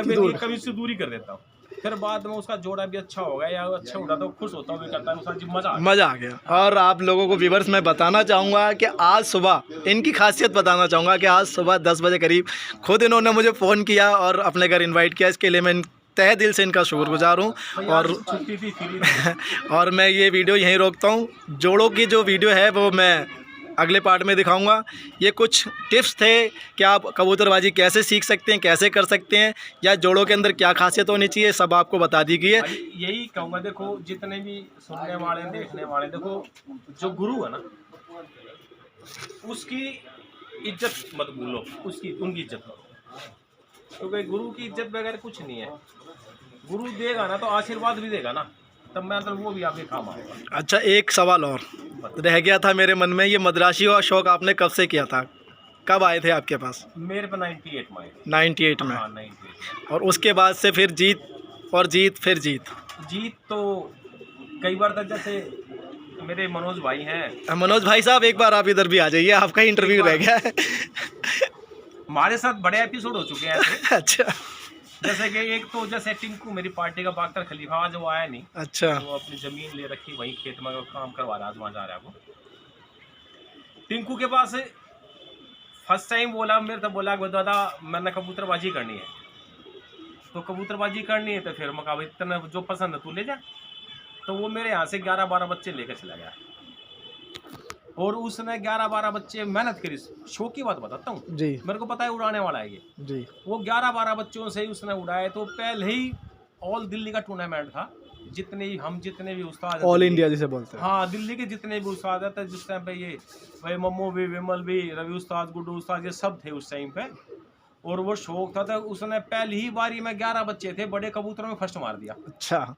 मैं कमी से दूरी कर देता हूँ। फिर बाद में उसका जोड़ा भी अच्छा होगा या अच्छा उड़ा तो खुश होता हूँ, करता है उसका जी मजा आ गया। और आप लोगों को व्यूवर्स मैं बताना चाहूँगा कि आज सुबह इनकी खासियत बताना चाहूँगा कि आज सुबह 10 बजे करीब खुद इन्होंने मुझे फ़ोन किया और अपने घर इनवाइट किया। इसके लिए मैं तहे दिल से इनका शुक्रगुजार हूँ। और मैं ये वीडियो यहीं रोकता हूँ। जोड़ों की जो वीडियो है वो मैं अगले पार्ट में दिखाऊंगा। ये कुछ टिप्स थे कि आप कबूतरबाजी कैसे सीख सकते हैं, कैसे कर सकते हैं, या जोड़ों के अंदर क्या खासियत होनी चाहिए, सब आपको बता दी गई है। यही कहूँगा, देखो जितने भी सुनने वाले देखने वाले, देखो जो गुरु है ना उसकी इज्जत मत भूलो, उनकी इज्जत करो, क्योंकि गुरु की इज्जत बगैर कुछ नहीं है। गुरु देगा ना तो आशीर्वाद भी देगा ना, तब मैं वो भी आपके काम आएगा। अच्छा, एक सवाल और रह गया था मेरे मन में, ये मद्रासी का शौक आपने कब से किया था, कब आए थे आपके पास? मेरे पे 98 में। 98 में? हाँ, 98। और उसके बाद से फिर जीत और जीत फिर जीत तो कई बार तक, जैसे मेरे मनोज भाई हैं। मनोज भाई साहब एक बार आप इधर भी आ जाइए, आपका इंटरव्यू रह गया है। हमारे साथ बड़े एपिसोड हो चुके हैं। अच्छा, जैसे कि एक तो जैसे टिंकू मेरी पार्टी का बागतर खलीफा, आज वो आया नहीं। अच्छा, वो अपनी जमीन ले रखी, वहीं खेत में काम करवा रहा, आज वहाँ जा रहा है वो। टिंकू के पास फर्स्ट टाइम बोला मेरे तो, बोला दादा मैंने कबूतरबाजी करनी है, तो कबूतरबाजी करनी है तो फिर मैं कहा इतना जो पसंद है तू ले जा। तो वो मेरे यहाँ से 11-12 बच्चे लेकर चला गया और उसने 11-12 बच्चे मेहनत करी। शो की बात बताता हूँ जी, मेरे को पता है उड़ाने वाला है ये जी। वो 11-12 बच्चों से ही उसने उड़ाए। तो पहले ही ऑल दिल्ली का टूर्नामेंट था, जितने भी उस्ताद, ऑल इंडिया जिसे बोलते हैं, हाँ दिल्ली के जितने भी उस्ताद थे जिस टाइम पे, ये भाई मम्मू भी, विमल भी, रवि उस्ताद, गुड्डू उस्ताद, ये सब थे उस टाइम पे। और वो शौक था, तो उसने पहली ही बारी में 11 बच्चे थे, बड़े कबूतरों में फर्स्ट मार दिया। अच्छा,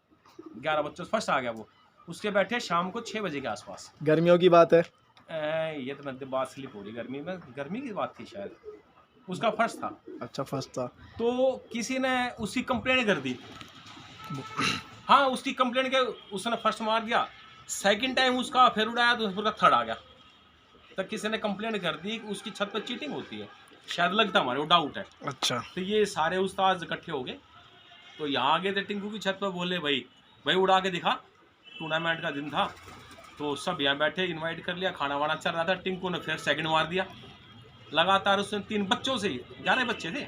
11 बच्चों से फर्स्ट आ गया वो। उसके बैठे शाम को 6 बजे के आसपास। गर्मियों की बात है। ये तो मैं बात स्लिप हो रही, गर्मी की बात थी शायद, उसका फर्स्ट था। अच्छा फर्स्ट था। तो किसी ने उसकी कंप्लेंट कर दी। हाँ, उसकी कंप्लेंट के उसने फर्स्ट मार दिया, सेकंड टाइम उसका फिर उड़ाया तो उसका थर्ड आ गया। तब किसी ने कंप्लेंट कर दी कि उसकी छत पर चीटिंग होती है, शायद लगता हमारे वो डाउट है। अच्छा। तो ये सारे उस्ताद इकट्ठे हो गए, तो यहाँ आ गए थे टिंकू की छत पर, बोले भाई उड़ा के दिखा। टूर्नामेंट का दिन था तो सब यहाँ बैठे, इनवाइट कर लिया, खाना वाना चल रहा था। टिंकू ने फिर सेकंड मार दिया लगातार। उसने 3 बच्चों से, 11 बच्चे थे,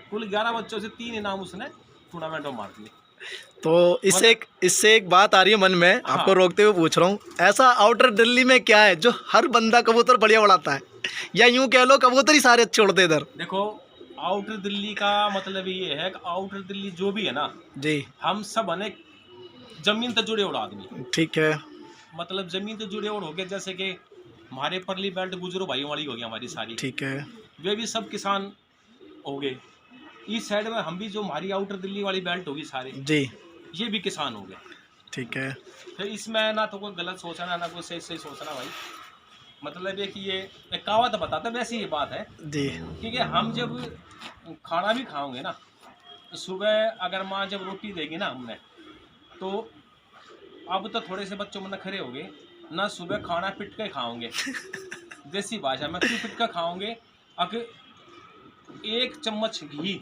कुल 11 बच्चों से 3 इनाम उसने टूर्नामेंट में मार दिए। तो इससे एक बात आ रही है मन में, हाँ। आपको रोकते हुए पूछ रहा हूँ, ऐसा आउटर दिल्ली में क्या है जो हर बंदा कबूतर बढ़िया उड़ाता है, या यूं कह लो कबूतर ही सारे अच्छे उड़ते इधर? देखो, आउटर दिल्ली का मतलब ये है कि आउटर दिल्ली जो भी है ना जी। हम सब अनेक जमीन से जुड़े उड़ आदमी। ठीक है। मतलब जमीन से जुड़े उड़ हो गए, जैसे कि हमारे परली बेल्ट गुजरो भाइयों वाली हो गई हमारी सारी, ठीक है। वे भी सब किसान हो गए। इस साइड में हम भी जो हमारी आउटर दिल्ली वाली बेल्ट होगी सारे, जी। ये भी किसान हो गए। ठीक है। फिर इसमें ना तो कोई गलत सोचना ना कोई सही सही सोचना भाई। मतलब ये कि ये एक कहावत बताता, वैसी ये बात है। जी। क्योंकि हम जब खाना भी खाओगे ना, सुबह अगर माँ जब रोटी देगी ना हमने, तो अब तो थोड़े से बच्चों में नखरे हो गए ना, सुबह खाना पिट के खाओगे देसी भाषा में क्यों पिट के खाओगे, अगर 1 चम्मच घी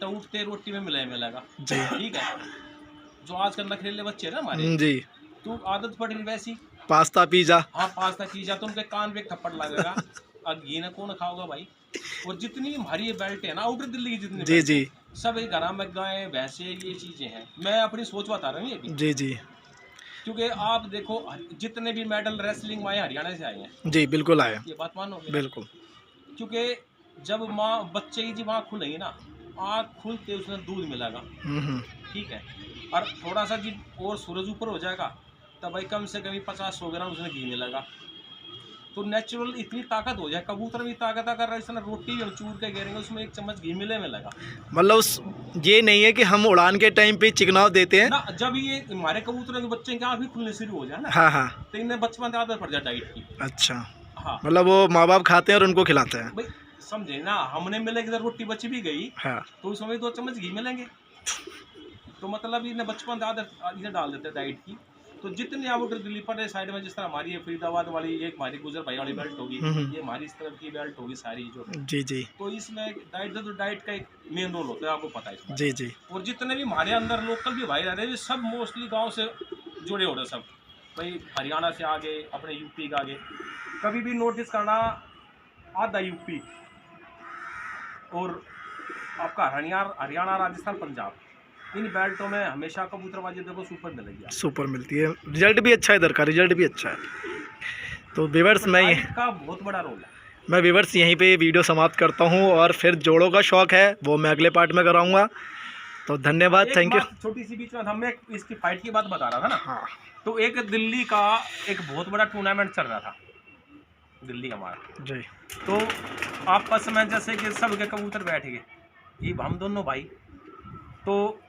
तो उठते रोटी में मिलेगा। जी। ठीक है, जो आजकल नखरेले बच्चे हैं ना हमारे, जी। तो आदत पड़ रही वैसी। Pasta pizza. हाँ, पास्ता पिज़्ज़ा, तो उनके कान पे एक थप्पड़ लगेगा। अब घी ना कौन खाओगा भाई। और जितनी हमारी ये बेल्ट है ना आउटर दिल्ली की, जितनी जी बेल्ट जी है, सब एक घर में गाय भैंसे ये चीज़ें हैं। मैं अपनी सोच बता रहा हूँ ये भी, जी जी क्योंकि आप देखो जितने भी मेडल रेसलिंग में हरियाणा से आए हैं, जी बिल्कुल आया। ये बात मानोगे? बिल्कुल। क्योंकि जब माँ बच्चे की जब आँख खुलेगी ना, आँख खुलते उसमें दूध मिलेगा। ठीक है, और थोड़ा सा जब और सूरज ऊपर हो जाएगा तब भाई कम से कम 50-100 ग्राम उसमें घी मिलेगा। तो नेचुरल इतनी ताकत हो जाए, कबूतर भी ताकत अगर ऐसा रोटी भी हम चूर के गिरेंगे उसमें 1 चम्मच घी मिलेगा मतलब ये नहीं है कि हम उड़ान के टाइम पे चिकनाव देते हैं ना। जब ये हमारे कबूतरों के बच्चे की आँख भी खुलने शुरू हो जाए ना, हाँ हाँ। तो इन्हें बचपन से आदत पड़ जाए डाइट की। अच्छा। हाँ, मतलब वो माँ बाप खाते हैं और उनको खिलाते हैं। भाई समझे ना, हमने मिले कि रोटी बची भी गई हाँ। तो उसमें 2 चम्मच घी मिलेंगे। तो मतलब इन्हें बचपन से आदत इन्हें डाल देते हैं डाइट की। तो जितने आउटर दिल्ली पर साइड में, जिस तरह हमारी फरीदाबाद वाली एक हमारी गुजर भाई वाली बेल्ट होगी, ये हमारी इस तरफ की बेल्ट होगी सारी जो। जी जी। तो इसमें डाइट का एक मेन रोल होता है, आपको पता है इसमें। जी जी। और जितने भी हमारे अंदर लोकल भी भाई रह रहे हैं, सब मोस्टली गांव से जुड़े हो रहे सब। भाई हरियाणा से आगे, अपने यूपी का आगे, कभी भी नोटिस करना आधा यूपी और आपका हरियाणा राजस्थान पंजाब, इन बेल्टों में हमेशा कबूतरबाजी देखो सुपर मिलेगी। सुपर मिलती है, रिजल्ट भी अच्छा है, इधर का रिजल्ट भी अच्छा है। तो व्यूअर्स का बहुत बड़ा रोल है। मैं व्यूअर्स यहीं पे वीडियो समाप्त करता हूँ, और फिर जोड़ों का शौक़ है वो मैं अगले पार्ट में कराऊंगा। तो धन्यवाद, थैंक यू। छोटी सी बीच में हम एक इसकी फाइट की बात बता रहा था ना। हाँ। तो एक दिल्ली का एक बहुत बड़ा टूर्नामेंट चल रहा था दिल्ली हमारा जी। तो आपस में जैसे कि सब के कबूतर बैठ गए, ये हम दोनों भाई, तो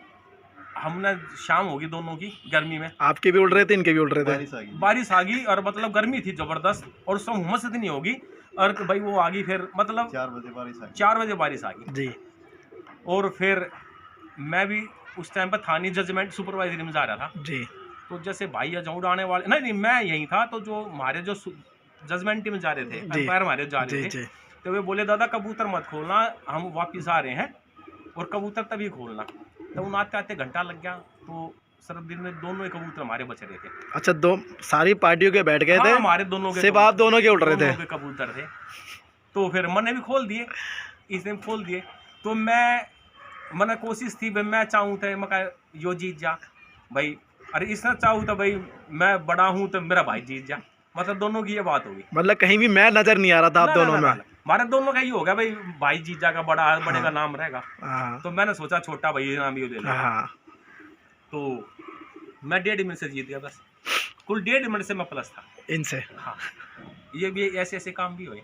हमने शाम होगी दोनों की, गर्मी में आपके भी उड़ रहे थे, इनके भी उड़ रहे थे, बारिश आ गई और मतलब गर्मी थी ज़बरदस्त, और उस समय हुमस इतनी होगी, और भाई वो आ गई फिर मतलब 4 बजे बारिश आ गई जी। और फिर मैं भी उस टाइम पर था नहीं, जजमेंट सुपरवाइजरी में जा रहा था जी। तो जैसे भाई अजाउड आने वाले, नहीं मैं यहीं था, तो जो हमारे जो जजमेंट टीम जा रहे थे, अंपायर हमारे जा रहे थे, तो वे बोले दादा कबूतर मत खोलना, हम वापस आ रहे हैं और कबूतर तभी खोलना। तो उन आते आते घंटा लग गया, तो सरद दिन में दोनों ही कबूतर हमारे बच रहे थे। अच्छा, दो सारी पार्टियों के बैठ गए थे? हमारे दोनों के, सिर्फ आप दोनों के उड़ रहे थे? कबूतर थे। तो फिर मैंने भी खोल दिए, इसने खोल दिए, तो मैंने कोशिश थी भाई मैं चाहूँ तो मैं यो जीत जा भाई, अरे इसने चाहूँ तो भाई मैं बड़ा हूँ तो मेरा भाई जीत जा, मतलब दोनों की ये बात होगी। मतलब कहीं भी मैं नजर नहीं आ रहा था आप दोनों में? हमारे दोनों का ही हो गया भाई जीत जाएगा, बड़े का नाम रहेगा। तो मैंने सोचा छोटा भाई नाम ही ले लेगा। तो मैं 1.5 मिनट से जीत गया बस, कुल 1.5 मिनट से मैं प्लस था इनसे। हाँ, ये भी ऐसे काम भी हुए।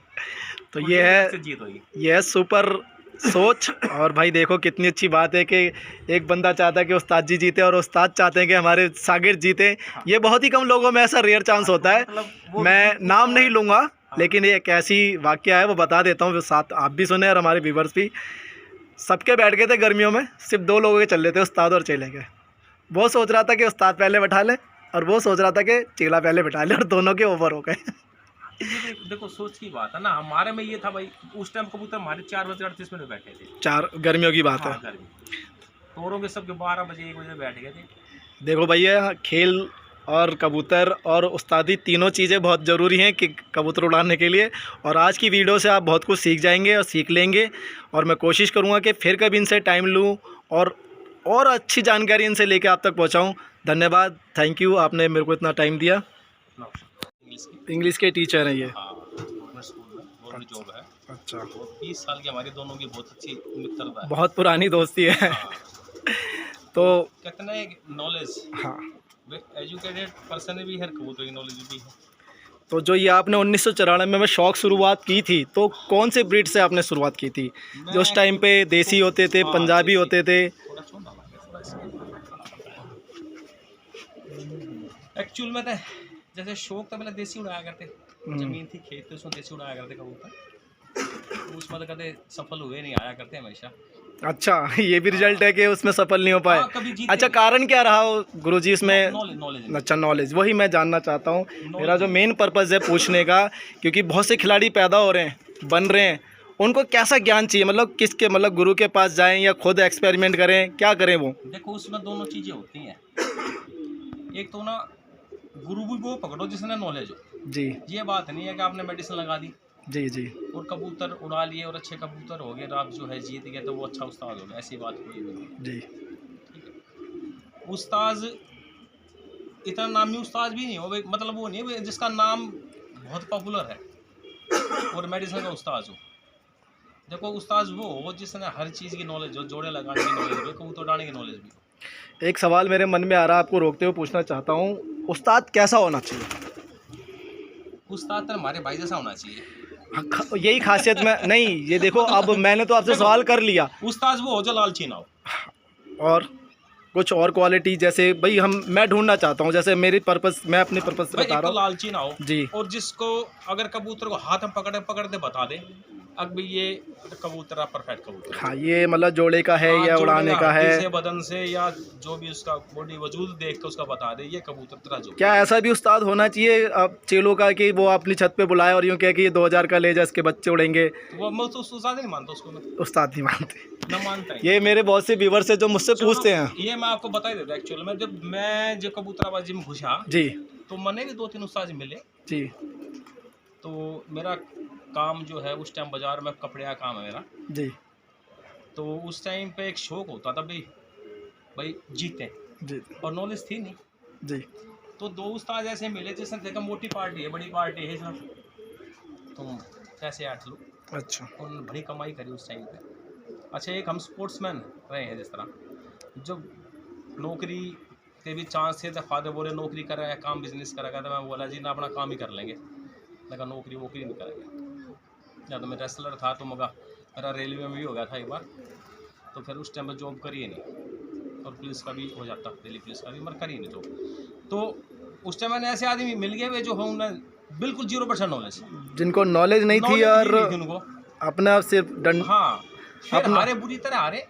तो ये है, जीत हुई। ये है सुपर सोच। और भाई देखो कितनी अच्छी बात है कि एक बंदा चाहता है कि उस्ताद जी जीते और उस्ताद चाहते हैं कि हमारे शागिर्द जीते। ये बहुत ही कम लोगों में ऐसा रेयर चांस होता है। मतलब मैं नाम नहीं लूँगा, लेकिन ये एक ऐसी वाकया है, वो बता देता हूँ, साथ आप भी सुने और हमारे व्यूवर्स भी। सबके बैठ गए थे गर्मियों में, सिर्फ 2 लोगों के चल रहे थे, उस्ताद और चेले के। वो सोच रहा था कि उस्ताद पहले बैठा ले, और वो सोच रहा था कि चेला पहले बैठा ले, और दोनों के ओवर हो गए। ये देखो सोच की बात है ना। हमारे में ये था भाई, उस टाइम कबूतर हमारे 4:38 बैठे थे। 4 गर्मियों की बात है। हाँ, गर्मी। तोरों के सबके 12 बजे 1 बजे बैठ गए थे। देखो भैया, खेल और कबूतर और उस्तादी तीनों चीज़ें बहुत ज़रूरी हैं कि कबूतर उड़ाने के लिए। और आज की वीडियो से आप बहुत कुछ सीख जाएंगे और सीख लेंगे। और मैं कोशिश करूँगा कि फिर कभी इनसे टाइम लूँ और अच्छी जानकारी इनसे लेके आप तक पहुँचाऊँ। धन्यवाद, थैंक यू, आपने मेरे को इतना टाइम दिया। इंग्लिश के टीचर हैं ये? हाँ, गवर्नमेंट स्कूल में गवर्नमेंट जॉब है। अच्छा। और 20 साल की हमारी दोनों की बहुत अच्छी मित्रता है। बहुत पुरानी दोस्ती है। हाँ। तो कहते हैं नॉलेज, हाँ, एजुकेटेड पर्सन भी है, कबूतर की नॉलेज भी है। तो जो ये आपने 1994 में शौक शुरुआत की थी, तो कौन से ब्रीड से आपने शुरुआत की थी? जो उस टाइम पे देसी होते थे, पंजाबी होते थे? एक्चुअल में तो जैसे शौक था, पहले देसी उड़ाया करते, जमीन थी, खेत थे, उसमें देसी उड़ाया करते कबूतर। उसमें तो कभी सफल हुए नहीं, आया करते हमेशा। अच्छा, ये भी रिजल्ट है कि उसमें सफल नहीं हो पाए। हाँ, कभी जीते अच्छा, नहीं। कारण क्या रहा गुरुजी इसमें? नॉलेज। अच्छा, नॉलेज, वही मैं जानना चाहता हूँ। मेरा जो मेन पर्पज़ है पूछने का, क्योंकि बहुत से खिलाड़ी पैदा हो रहे हैं, बन रहे हैं, उनको कैसा ज्ञान चाहिए? मतलब किसके, मतलब गुरु के पास जाएं या खुद एक्सपेरिमेंट करें, क्या करें वो? देखो उसमें दोनों चीज़ें होती हैं। एक तो ना गुरु भी वो पकड़ो जिसने नॉलेज हो। जी ये बात नहीं है कि आपने मेडिसिन लगा दी जी जी और कबूतर उड़ा लिए और अच्छे कबूतर हो गए, आप जो है जीत गए तो वो अच्छा उस्ताद हो गया, ऐसी बात कोई भी नहीं। जी। ठीक है, उस्ताद इतना नामी उस्ताद भी नहीं हो भाई, मतलब वो नहीं है जिसका नाम बहुत पॉपुलर है और मेडिसिन का उस्ताद हो। देखो उस्ताद वो हो जिसने हर चीज़ की नॉलेज हो, जोड़े लगाने की नॉलेज हो, कबूतर उड़ाने की नॉलेज भी हो। एक सवाल मेरे मन में आ रहा है, आपको रोकते हुए पूछना चाहता हूँ, उस्ताद कैसा होना चाहिए? उस्ताद तो हमारे भाई जैसा होना चाहिए। यही खासियत में नहीं, ये देखो, अब मैंने तो आपसे सवाल कर लिया। उस्ताद वो हो जो लालची ना हो। और कुछ और क्वालिटी, जैसे भाई मैं ढूंढना चाहता हूँ, जैसे मेरी पर्पस, मैं अपनी पर्पस से भाई बता एक रहा तो हूँ लालची ना हो जी। और जिसको अगर कबूतर को हाथ में पकड़ते बता दे अब भी ये कबूतर परफेक्ट कबूतर है। हाँ, ये मतलब जोड़े का है या उड़ाने का है, से बदन से या जो भी उसका बॉडी वजूद देख के उसका बता दे ये कबूतर तेरा जो। क्या ऐसा भी उस्ताद होना चाहिए अब चेलों का कि वो अपनी छत पे बुलाए और यूँ कहे कि ये 2000 का ले जा, इसके बच्चे उड़ेंगे? वो मैं तो उस्ताद नहीं मानता उसको, मैं उस्ताद नहीं मानते? न मानता है। ये मेरे बहुत से व्यूवर्स है जो मुझसे पूछते हैं। ये मैं आपको बता ही देता हूँ। एक्चुअल में जब मैं कबूतराबाजी में घुसा जी तो मैंने भी 2-3 उस्ताद मिले। जी। तो मेरा काम जो है उस टाइम बाजार में कपड़े का काम है मेरा जी तो उस टाइम पे एक शौक होता था भाई जीते जी और नॉलेज थी नहीं जी। तो 2 उस्ताद ऐसे मिले जिसने देखा मोटी पार्टी है, बड़ी पार्टी है सर, तुम कैसे 8 लो। अच्छा। उन्होंने बड़ी कमाई करी उस टाइम पे। अच्छा, एक हम स्पोर्ट्समैन रहे हैं, जिस तरह जब नौकरी के भी चांस थे तो फादर बोले नौकरी कर रहा है, काम बिजनेस करेगा, तो मैं बोला जी ना अपना काम ही कर लेंगे, मैं नौकरी वोकरी नहीं करेंगे। या तो मैं रेसलर था तो मेरा रेलवे में भी हो गया था एक बार, तो फिर उस टाइम पर जॉब करी नहीं और पुलिस का भी हो जाता, दिल्ली पुलिस का भी, मगर करी नहीं जॉब। तो उस टाइम मैंने ऐसे आदमी मिल गए वे जो हो उन्हें बिल्कुल 0% नॉलेज, जिनको नॉलेज नहीं थी और उनको अपना सिर्फ डंड। हाँ, फिर हारे बुरी तरह हारे,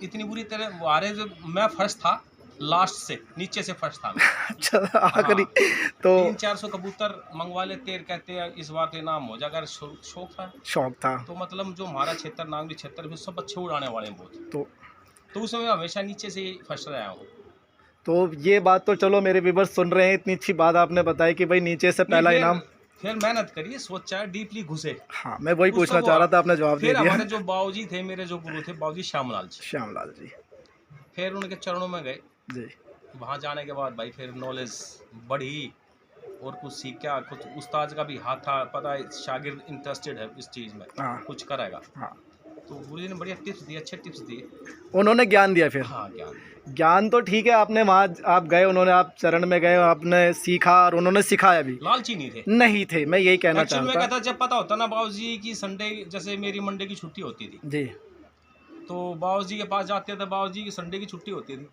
इतनी बुरी तरह वो हारे जो मैं फर्स्ट था, लास्ट से नीचे से फर्स्ट था मैं। अच्छा, आखिरी। तो 300-400 कबूतर मंगवा ले, तेर कहते हैं इस बार तो इनाम हो जाएगा। शौक था, शौक था। तो मतलब जो हमारा क्षेत्र नागरी क्षेत्र में सब अच्छे उड़ाने वाले हैं बहुत, तो उसमें मैं हमेशा नीचे से फर्स्ट रहा हूँ। तो ये बात तो चलो मेरे व्यूअर्स सुन रहे हैं, इतनी अच्छी बात आपने बताई कि भाई नीचे से पहला इनाम। फिर मेहनत करिए, सोचा डीपली घुसे। हाँ, मैं वही पूछना चाह रहा था, आपने जवाब दे फिर दिया। हमारे जो बाबूजी थे, मेरे जो गुरु थे बाबूजी श्यामलाल जी, श्यामलाल जी, फिर उनके चरणों में गए जी। वहाँ जाने के बाद भाई फिर नॉलेज बढ़ी और कुछ सीखा, कुछ उस्ताद का भी हाथ था, पता है शागिर्द इंटरेस्टेड है इस चीज़ में, हाँ। कुछ करेगा। हाँ। तो गुरुजी ने बढ़िया टिप्स दिए, अच्छे टिप्स दिए। उन्होंने ज्ञान दिया फिर? हाँ, ज्ञान तो ठीक है, आपने वहाँ आप गए, उन्होंने आप चरण में गए, आपने सीखा और उन्होंने सिखाया भी। लालची नहीं थे। नहीं थे, मैं यही कहना एक्चुअली में चाहता कहता जब पता होता ना बाबूजी की संडे, जैसे मेरी मंडे की छुट्टी होती थी जी, तो बाबूजी के पास जाते थे, बाबूजी की संडे की छुट्टी होती थी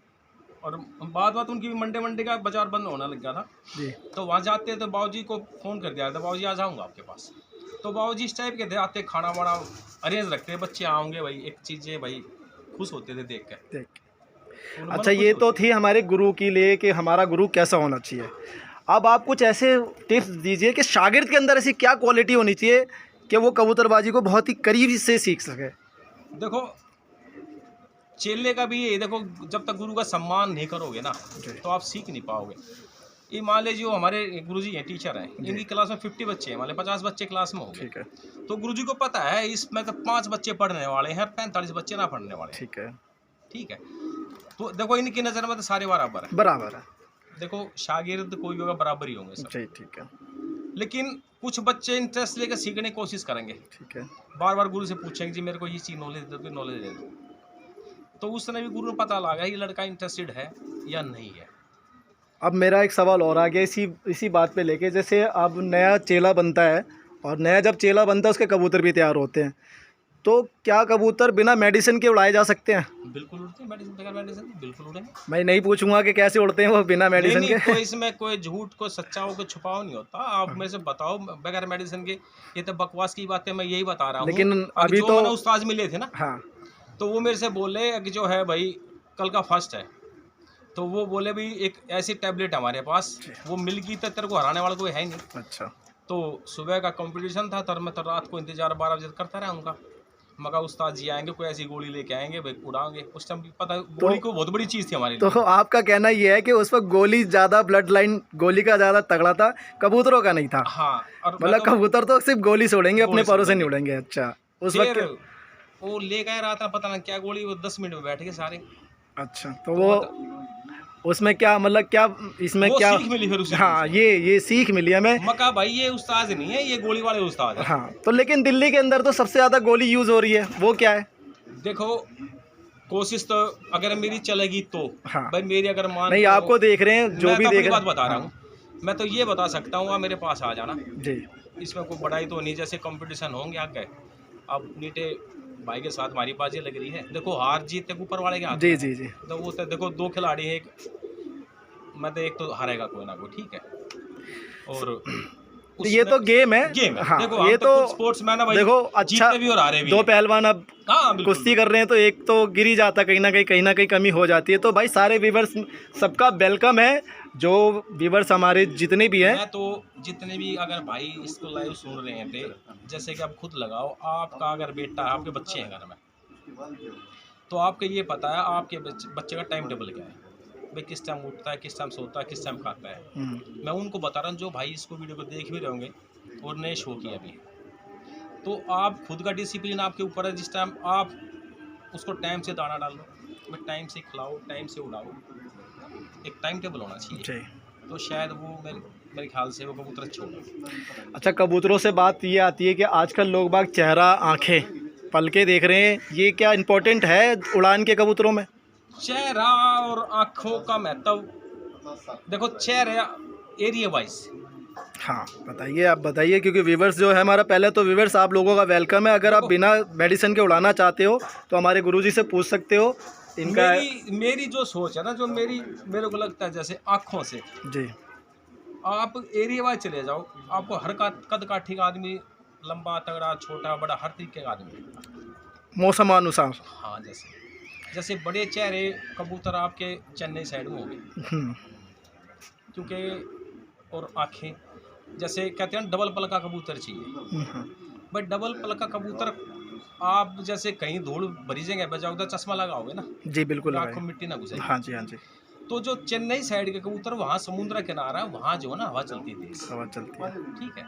और बात उनकी भी मंडे का बाजार बंद होने लग गया था जी। तो वहाँ जाते तो बाबूजी को फ़ोन कर दिया था, बाबूजी आ जाऊँगा आपके पास। तो बाबूजी इस टाइप के थे, आते खाना वाना अरेंज रखते, बच्चे आओगे भाई, एक चीज़ें भाई खुश होते थे देख कर। अच्छा, ये तो थी हमारे गुरु की लिए कि हमारा गुरु कैसा होना चाहिए। अब आप कुछ ऐसे टिप्स दीजिए कि शागिर्द के अंदर ऐसी क्या क्वालिटी होनी चाहिए कि वो कबूतरबाजी को बहुत ही करीब से सीख सके। देखो चेले का भी ये देखो, जब तक गुरु का सम्मान नहीं करोगे ना तो आप सीख नहीं पाओगे। ये मान लीजिए जो हमारे गुरुजी हैं, टीचर हैं, इनकी क्लास में 50 बच्चे हैं, मान लीजिए 50 बच्चे क्लास में होंगे, ठीक है, तो गुरुजी को पता है इसमें तो 5 बच्चे पढ़ने वाले हैं, 45 बच्चे ना पढ़ने वाले। ठीक है, ठीक है, तो देखो इनकी नज़र में तो सारे बराबर है। बराबर है। देखो शागिर्द कोई भी होगा बराबर ही होंगे सब। जी, ठीक है, लेकिन कुछ बच्चे इंटरेस्ट लेकर सीखने की कोशिश करेंगे, ठीक है। बार बार गुरु से पूछेंगे जी मेरे को ये चीज़ नॉलेज दे दो, नॉलेज दे दो। तो उस समय भी गुरु को पता लगा ये लड़का इंटरेस्टेड है या नहीं है। अब मेरा एक सवाल और आ गया इसी बात पे लेके, जैसे अब नया चेला बनता है और नया जब चेला बनता है उसके कबूतर भी तैयार होते हैं, तो क्या कबूतर बिना मेडिसिन के उड़ाए जा सकते हैं? बिल्कुल उड़ते हैं, मेडिसिन बगैर मेडिसिन बिल्कुल उड़ेंगे। मैं नहीं पूछूंगा कि कैसे उड़ते हैं वो बिना मेडिसिन नहीं, के। कोई इसमें कोई झूठ को सच्चा हो कोई छुपाओ नहीं होता। आप मेरे से बताओ बगैर मेडिसिन के, ये तो बकवास की बात है, मैं यही बता रहा हूँ। लेकिन अभी जो तो मैंने उस्ताद मिले थे ना, हाँ, तो वो मेरे से बोले कि जो है भाई कल का फर्स्ट है, तो वो बोले भाई एक ऐसी टैबलेट हमारे पास, वो मिल गई तो तेरे को हराने वाला कोई है ही नहीं। अच्छा, तो सुबह का कंपटीशन था, तर मैं तो रात को इंतजार 12 बजे करता रहा उनका। मगर उस्ताद जी आएंगे, कोई ऐसी गोली लेके आएंगे भाई उड़ाएंगे। उस टाइम पता गोली को बहुत बड़ी चीज़ थी हमारे लिए। तो आपका कहना ये है कि उस वक्त गोली ज़्यादा, ब्लड लाइन गोली का ज़्यादा तगड़ा था, कबूतरों का नहीं था। हाँ, और मतलब कबूतर तो सिर्फ गोली से उड़ेंगे, अपने पैरों से नहीं उड़ेंगे। अच्छा, उस फिर वक्त वो ले गए रहा था पता ना क्या गोली, वो 10 मिनट में बैठ गए सारे। अच्छा, तो वो उसमें क्या मतलब क्या इसमें वो क्या सीख मिली फिर उसे। हाँ, ये सीख मिली हमें। मका भाई ये उस्ताद नहीं है, ये गोली वाले उस्ताद है। हाँ, तो लेकिन दिल्ली के अंदर तो सबसे ज़्यादा गोली यूज़ हो रही है, वो क्या है? देखो कोशिश तो अगर मेरी चलेगी तो हाँ, भाई मेरी अगर मान नहीं, आपको देख रहे हैं जो मैं भी तो देख अपनी रहे बात बता रहा हूँ। मैं तो ये बता सकता हूँ, आप मेरे पास आ जाना, जी, इसमें कोई बड़ाई तो नहीं। जैसे कंपटीशन होंगे आगे, अब नीटे भाई के साथ हमारी बाजी लग रही है, देखो हार जीत तक ऊपर वाले के हाथ जी, में। जी, जी। तो वो तो देखो 2 खिलाड़ी हैं, मैं तो एक तो हारेगा कोई ना कोई, ठीक है। और तो ये तो गेम है। गेम है। हाँ, देखो ये तो स्पोर्ट्समैन है भाई, देखो, अच्छा, जीतते भी और हारे भी। दो पहलवान अब हाँ बिल्कुल। कुश्ती कर रहे हैं तो एक तो गिर ही जाता, कहीं ना कहीं कमी हो जाती है। तो भाई सारे व्यूवर्स सबका वेलकम है, जो व्यूवर्स हमारे जितने भी हैं। मैं तो जितने भी अगर भाई इसको लाइव सुन रहे थे, जैसे कि आप खुद लगाओ, आपका अगर बेटा, आपके बच्चे हैं घर में, तो आपको ये पता है आपके बच्चे का टाइम टेबल क्या है, भाई किस टाइम उठता है, किस टाइम सोता है, किस टाइम खाता है। मैं उनको बता रहा हूँ जो भाई इसको वीडियो को देख भी रहे होंगे और नए शो किया भी, तो आप खुद का डिसिप्लिन आपके ऊपर है। जिस टाइम आप उसको टाइम से दाना डालो, भाई टाइम से खिलाओ, टाइम से उड़ाओ, एक टाइम टेबल होना चाहिए। तो शायद वो मेरे ख्याल से वो कबूतर अच्छे होंगे। अच्छा, कबूतरों से बात ये आती है कि आजकल लोग बाग चेहरा, आँखें, पलके देख रहे हैं, ये क्या इम्पोर्टेंट है उड़ान के कबूतरों में? चेहरा और आँखों का महत्व देखो, चेहरा एरिया वाइज। हाँ, बताइए, आप बताइए, क्योंकि व्यूवर्स जो है हमारा, पहले तो व्यूवर्स आप लोगों का वेलकम है। अगर आप बिना मेडिसिन के उड़ाना चाहते हो तो हमारे गुरुजी से पूछ सकते हो। इनका मेरी जो सोच है ना, जो मेरे को लगता है, जैसे आँखों से जी, आप एरिया वाइज चले जाओ, आपको हर कद काठी का आदमी, लंबा तगड़ा छोटा बड़ा हर तरीके का आदमी, मौसमानुसार। हाँ, जैसे बड़े चेहरे कबूतर आपके चेन्नई साइड में होंगे, क्योंकि और आँखें, जैसे कहते हैं डबल पल का कबूतर चाहिए। भाई डबल पल का कबूतर आप जैसे कहीं धूल भरी जगह पे जाओगे तो चश्मा लगाओगे ना जी, बिल्कुल, आँखों में मिट्टी ना घुसे। हाँ जी, हाँ जी। तो जो चेन्नई साइड के कबूतर, वहाँ समुद्र किनारा है, वहाँ जो है ना हवा चलती थी, हवा चलती है, ठीक है,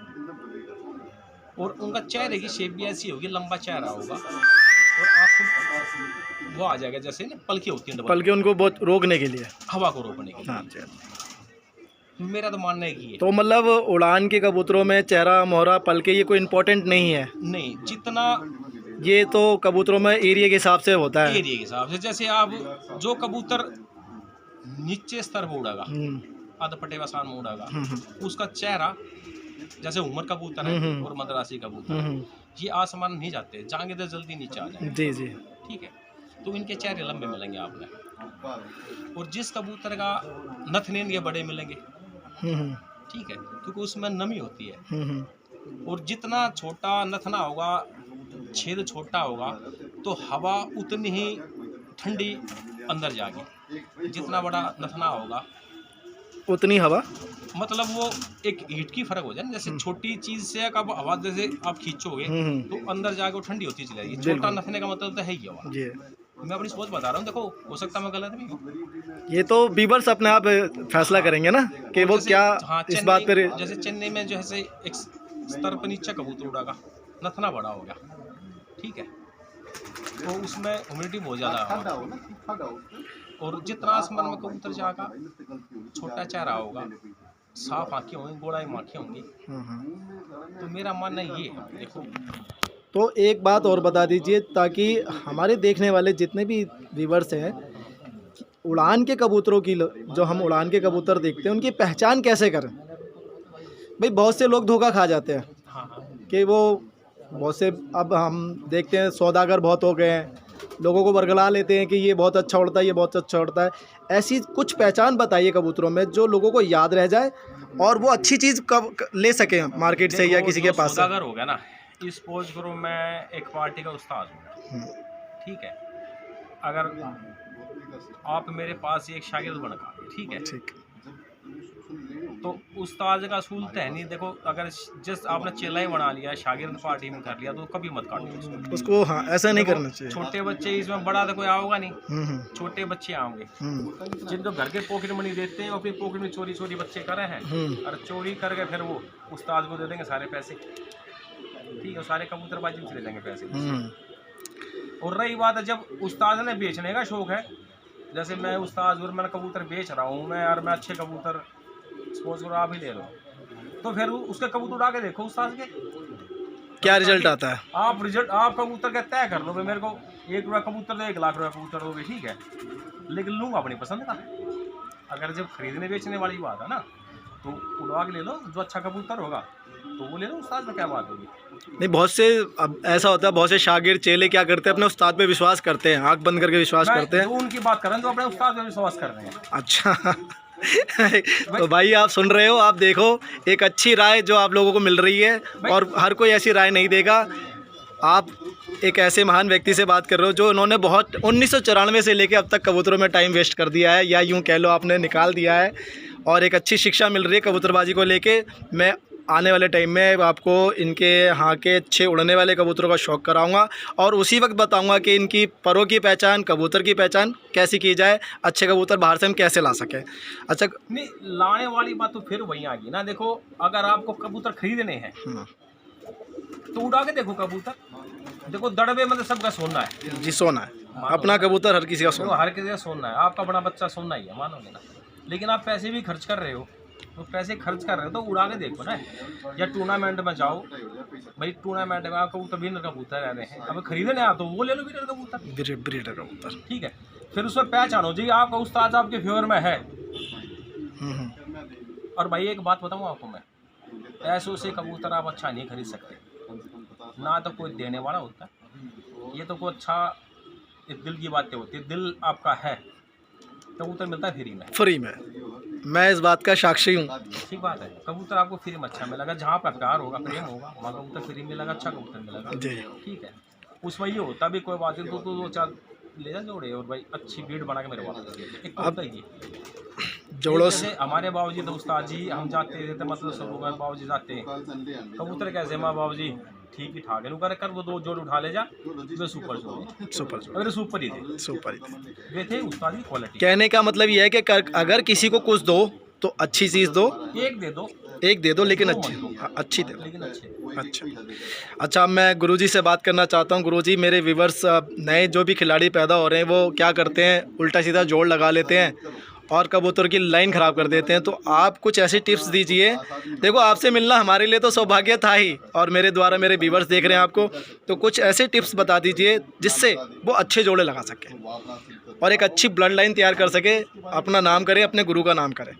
और उनका चेहरे की शेप भी ऐसी होगी, लंबा चेहरा होगा और आँखों वो आ जाएगा, जैसे ना पलके होती हैं, पलके उनको बहुत रोकने के लिए, हवा को रोकने के लिए। हाँ जी। मेरा तो मानना है कि ये तो मतलब उड़ान के कबूतरों में चेहरा, मोहरा, पलके ये कोई इम्पोर्टेंट नहीं है? नहीं, जितना ये तो कबूतरों में एरिया के हिसाब से होता है। एरिया के हिसाब से, जैसे आप जो कबूतर नीचे स्तर में उड़ेगा, अधपटे वसान में उड़ेगा, उसका चेहरा, जैसे उमर कबूतर है और मद्रासी कबूतर, ये आसमान नहीं जाते, जाएंगे तो जल्दी नीचे आ जाएंगे। जी जी। ठीक है, तो इनके चेहरे लंबे मिलेंगे आपने, और जिस कबूतर का नथनेन ये बड़े मिलेंगे। ठीक है, क्योंकि उसमें नमी होती है, और जितना छोटा नथना होगा, छेद छोटा होगा, तो हवा उतनी ही ठंडी अंदर जाएगी। जितना बड़ा नथना होगा उतनी हवा, मतलब वो एक हीट की फर्क हो जाए, जैसे छोटी चीज से कब हवा जैसे आप खींचोगे तो अंदर जाके वो ठंडी होती चली जाएगी। छोटा नथने का मतलब तो है ही हवा। जी। मैं अपनी सोच बता रहा हूँ, देखो हो सकता मैं गलत भी हूँ। ये तो व्यूअर्स अपने आप फैसला करेंगे ना कि वो जैसे- क्या हाँ, इस बात पर। जैसे चेन्नई में जो है एक स्तर पर नीचे कबूतर उड़ागा, नथना बड़ा हो गया, ठीक है, तो उसमें ह्यूमिडिटी बहुत ज़्यादा है, और जितना आसमान में कबूतर जाएगा, छोटा चेहरा होगा, साफ आँखें होंगी, गोलाई आँखें होंगी। तो मेरा मानना ये है, देखो तो एक बात और बता दीजिए ताकि हमारे देखने वाले जितने भी व्यूअर्स हैं, उड़ान के कबूतरों की, जो हम उड़ान के कबूतर देखते हैं, उनकी पहचान कैसे करें? भाई बहुत से लोग धोखा खा जाते हैं हाँ कि वो बहुत से, अब हम देखते हैं सौदागर बहुत हो गए हैं, लोगों को बरगला लेते हैं कि ये बहुत अच्छा उड़ता है, ये बहुत अच्छा उड़ता है। ऐसी कुछ पहचान बताइए कबूतरों में जो लोगों को याद रह जाए और वो अच्छी चीज़ कब ले सकें मार्केट से या किसी के पास से। सौदागर हो गया ना, इस पोज करो, मैं एक पार्टी का उस्ताद हूँ, ठीक है, अगर आप मेरे पास एक शागिर्द बनका, ठीक है, ठीक, तो उस्ताद का असूल तो है नहीं। देखो, अगर जिस आपने चेला ही बना लिया, शागिर्द पार्टी में कर लिया, तो कभी मत काटो उसको। हाँ, ऐसा नहीं करना चाहिए। छोटे बच्चे, इसमें बड़ा तो कोई आओगा नहीं, छोटे बच्चे आओगे जिनको घर के पॉकेट मनी देते हैं, अपनी पॉकेट में चोरी चोरी बच्चे करे हैं, और चोरी करके फिर वो उस्ताद को दे देंगे सारे पैसे, ठीक है, सारे कबूतरबाजी में चले जाएंगे पैसे। और रही बात है, जब उस्ताद ने बेचने का शौक है, जैसे मैं उस्ताद और मैं कबूतर बेच रहा हूँ, मैं और मैं अच्छे कबूतर सपोज करो आप ही ले लो, तो फिर उसके कबूतर उड़ा के देखो उस्ताद के क्या रिजल्ट आता है। आप कबूतर का तय कर लो, भाई मेरे को 1 रुपया कबूतर दो, 1 लाख रुपया कबूतर दोगे, ठीक है, लेकिन लूँगा अपनी पसंद का। अगर जब खरीदने बेचने वाली बात है ना, तो उड़वा के ले लो, जो अच्छा कबूतर होगा तो वो ले लो, उस्ताद में क्या बात होगी। नहीं, बहुत से अब ऐसा होता है, बहुत से शागिर्द चेले क्या करते हैं, अपने उस्ताद पे विश्वास करते हैं, आंख बंद करके विश्वास करते हैं। तो उनकी बात कर रहे हैं जो अपने उस्ताद पे विश्वास कर रहे हैं। अच्छा तो भाई आप सुन रहे हो, आप देखो एक अच्छी राय जो आप लोगों को मिल रही है, और हर कोई ऐसी राय नहीं देगा। आप एक ऐसे महान व्यक्ति से बात कर रहे हो जो उन्होंने बहुत 1994 से लेके अब तक कबूतरों में टाइम वेस्ट कर दिया है, या यूँ कह लो आपने निकाल दिया है, और एक अच्छी शिक्षा मिल रही है कबूतरबाजी को लेके। मैं आने वाले टाइम में आपको इनके यहाँ के अच्छे उड़ने वाले कबूतरों का शौक़ कराऊंगा, और उसी वक्त बताऊंगा कि इनकी परों की पहचान, कबूतर की पहचान कैसी की जाए, अच्छे कबूतर बाहर से हम कैसे ला सकें। अच्छा, नहीं, लाने वाली बात तो फिर वहीं आ गई ना। देखो, अगर आपको कबूतर खरीदने हैं तो उड़ा के देखो कबूतर, देखो दड़बे में तो सबका सोना है जी, सोना है, अपना कबूतर हर किसी का सोना। हर किसी का सोना है, आपका बड़ा बच्चा सोना ही है, मानोगे ना। लेकिन आप पैसे भी खर्च कर रहे हो, तो पैसे खर्च कर रहे हो तो उड़ा के देखो ना, या टूर्नामेंट में जाओ, भाई टूर्नामेंट में आपको कबूतर विनर कबूतर रह रहे हैं, अब खरीदने आ तो वो ले लो विनर कबूतर, ब्रीडर कबूतर, ठीक है। फिर उसमें पहचानो जी आपका उस्ताद आपके फेवर में है। और भाई एक बात बताऊँ आपको मैं, पैसों से कबूतर आप अच्छा नहीं खरीद सकते, ना तो कोई देने वाला होता, ये तो कोई अच्छा दिल की बातें होती है। दिल आपका है, कबूतर मिलता है फ्री में। मैं इस बात का साक्षी हूँ। ठीक बात है, कबूतर आपको फ्री में अच्छा मिलेगा, जहाँ पर प्यार होगा, प्रेम होगा, वहाँ कबूतर फ्री मिलेगा, अच्छा कबूतर मिलेगा, ठीक है। उसमें ये होता भी कोई बात नहीं, तो 2-4 ले जा जोड़े, और भाई अच्छी ब्रीड बना के मेरे पास जोड़ो। जैसे हमारे बाबूजी तो उस्ताद जी, हम जाते थे मतलब सब बाबूजी जाते हैं, कबूतर कैसे माँ बाबूजी ठीक ही ठाक है, कर वो 2 जोड़ उठा ले जा, वे सुपर जोड़, सुपर ही थे, वे थे उस्ताद की क्वालिटी। कहने का मतलब ये है कि अगर किसी को कुछ दो तो अच्छी चीज़ दो, एक दे दो लेकिन अच्छी दे दो। अच्छा, मैं गुरुजी से बात करना चाहता हूँ। गुरुजी, मेरे व्यूवर्स नए जो भी खिलाड़ी पैदा हो रहे हैं वो क्या करते हैं, उल्टा सीधा जोड़ लगा लेते हैं और कबूतर की लाइन ख़राब कर देते हैं। तो आप कुछ ऐसी टिप्स दीजिए। देखो, आपसे मिलना हमारे लिए तो सौभाग्य था ही, और मेरे द्वारा मेरे व्यूअर्स देख रहे हैं आपको, तो कुछ ऐसे टिप्स बता दीजिए जिससे वो अच्छे जोड़े लगा सके और एक अच्छी ब्लड लाइन तैयार कर सके, अपना नाम करे, अपने गुरु का नाम करे।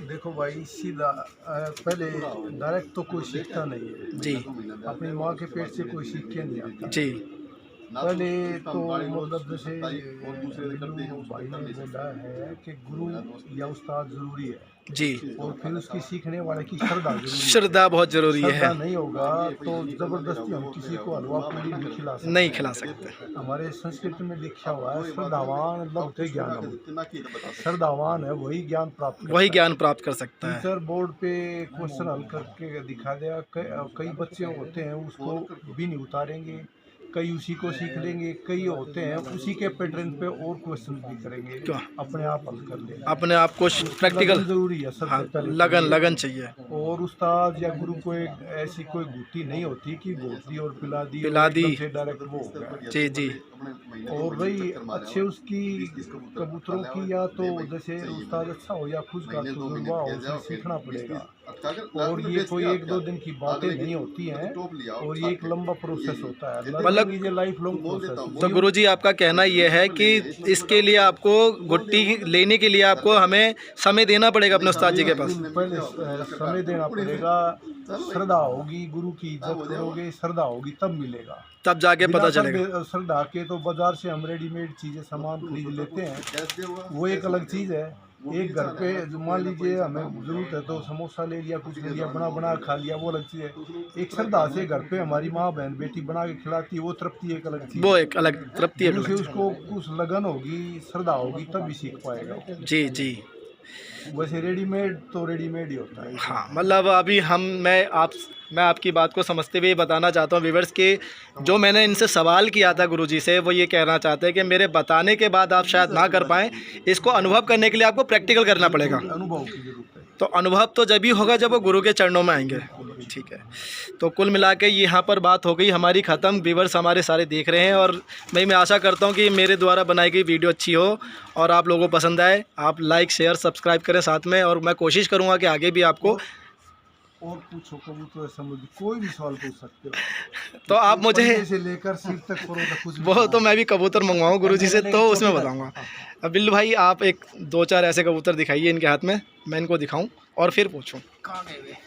देखो भाई, सीधा पहले डायरेक्ट तो कोई सीखता नहीं है जी अपनी माँ के पेट से, कोई सीख के नहीं आता। जी पहले तो मतलब जैसे भाई ने बोला है कि गुरु या उस्ताद जरूरी है, जी, और फिर उसकी सीखने वाले की श्रद्धा जरूरी है। श्रद्धा बहुत ज़रूरी श्रद्धा है, नहीं होगा तो जबरदस्ती हम किसी को हलवा पूरी नहीं खिला सकते। नहीं खिला सकते। हमारे संस्कृत में लिखा हुआ है, श्रद्धावान लभते ज्ञान, श्रद्धावान है वही ज्ञान प्राप्त करता वही है। ज्ञान प्राप्त कर सकता है। टीचर बोर्ड पे क्वेश्चन हल करके दिखा दिया, कई बच्चे होते हैं उसको भी नहीं उतारेंगे, कई उसी को सीख लेंगे, कई होते हैं उसी के पैटर्न पे और क्वेश्चन भी करेंगे, क्या? अपने आप हल कर लेंगे। अपने आप को प्रैक्टिकल, जरूरी है सबसे हाँ, पहले लगन चाहिए। और उस्ताद या गुरु को एक ऐसी कोई गुत्ती नहीं होती कि बोतली और पिला दी से डायरेक्ट वो हो गया। जी जी। और रही अच्छे उसकी कबूतरों की, या तो जैसे उस्ताद अच्छा हो या खुद का तजुर्बा हो, उसमें सीखना पड़ेगा। और ये कोई एक दो दिन की बातें नहीं होती हैं, और ये एक लंबा प्रोसेस होता है, मतलब ये लाइफ लॉन्ग प्रोसेस। तो गुरुजी, आपका कहना ये है कि इसके लिए आपको गुट्टी लेने के लिए आपको हमें समय देना पड़ेगा अपने उस्ताद जी के पास। पहले समय देना पड़ेगा, श्रद्धा होगी, गुरु की इज्जत करोगे, श्रद्धा होगी तब मिलेगा, तब जाके पता बिना चलेगा। श्रद्धा के तो बाजार से हम रेडीमेड चीज़ें सामान खरीद लेते हैं, वो एक अलग चीज़ है। एक घर पे जो मान लीजिए हमें जरूरत है तो समोसा ले लिया, कुछ ले लिया, बना खा लिया, वो अलग चीज़ है। एक श्रद्धा से घर पे हमारी माँ बहन बेटी बना के खिलाती है, वो तृप्ति एक अलग चीज़, वो एक अलग तृप्ति है। उसे उसको कुछ लगन होगी, श्रद्धा होगी, तभी सीख पाएगा। जी जी। वैसे रेडीमेड तो रेडीमेड ही होता है। हाँ, मतलब अभी मैं आपकी बात को समझते हुए बताना चाहता हूँ व्यूअर्स के, जो मैंने इनसे सवाल किया था गुरुजी से, वो ये कहना चाहते हैं कि मेरे बताने के बाद आप शायद ना कर पाएँ, इसको अनुभव करने के लिए आपको प्रैक्टिकल करना पड़ेगा। अनुभव की जरूरत है। तो अनुभव तो जब ही होगा जब वो गुरु के चरणों में आएंगे। ठीक है, तो कुल मिला के यहाँ पर बात हो गई हमारी ख़त्म। व्यूअर्स हमारे सारे देख रहे हैं, और मैं आशा करता हूँ कि मेरे द्वारा बनाई गई वीडियो अच्छी हो और आप लोगों को पसंद आए। आप लाइक शेयर सब्सक्राइब करें साथ में, और मैं कोशिश करूँगा कि आगे भी आपको और पूछो कबूतर संबंधी कोई भी सवाल पूछ सकते हो। तो आप मुझे पंजे से लेकर सिर तक कुछ वो तो मैं भी कबूतर मंगवाऊँ गुरुजी से, तो उसमें बताऊँगा। अब बिल्लू भाई, आप एक 2-4 ऐसे कबूतर दिखाइए इनके हाथ में, मैं इनको दिखाऊँ और फिर पूछूँ। कहाँ गए वे?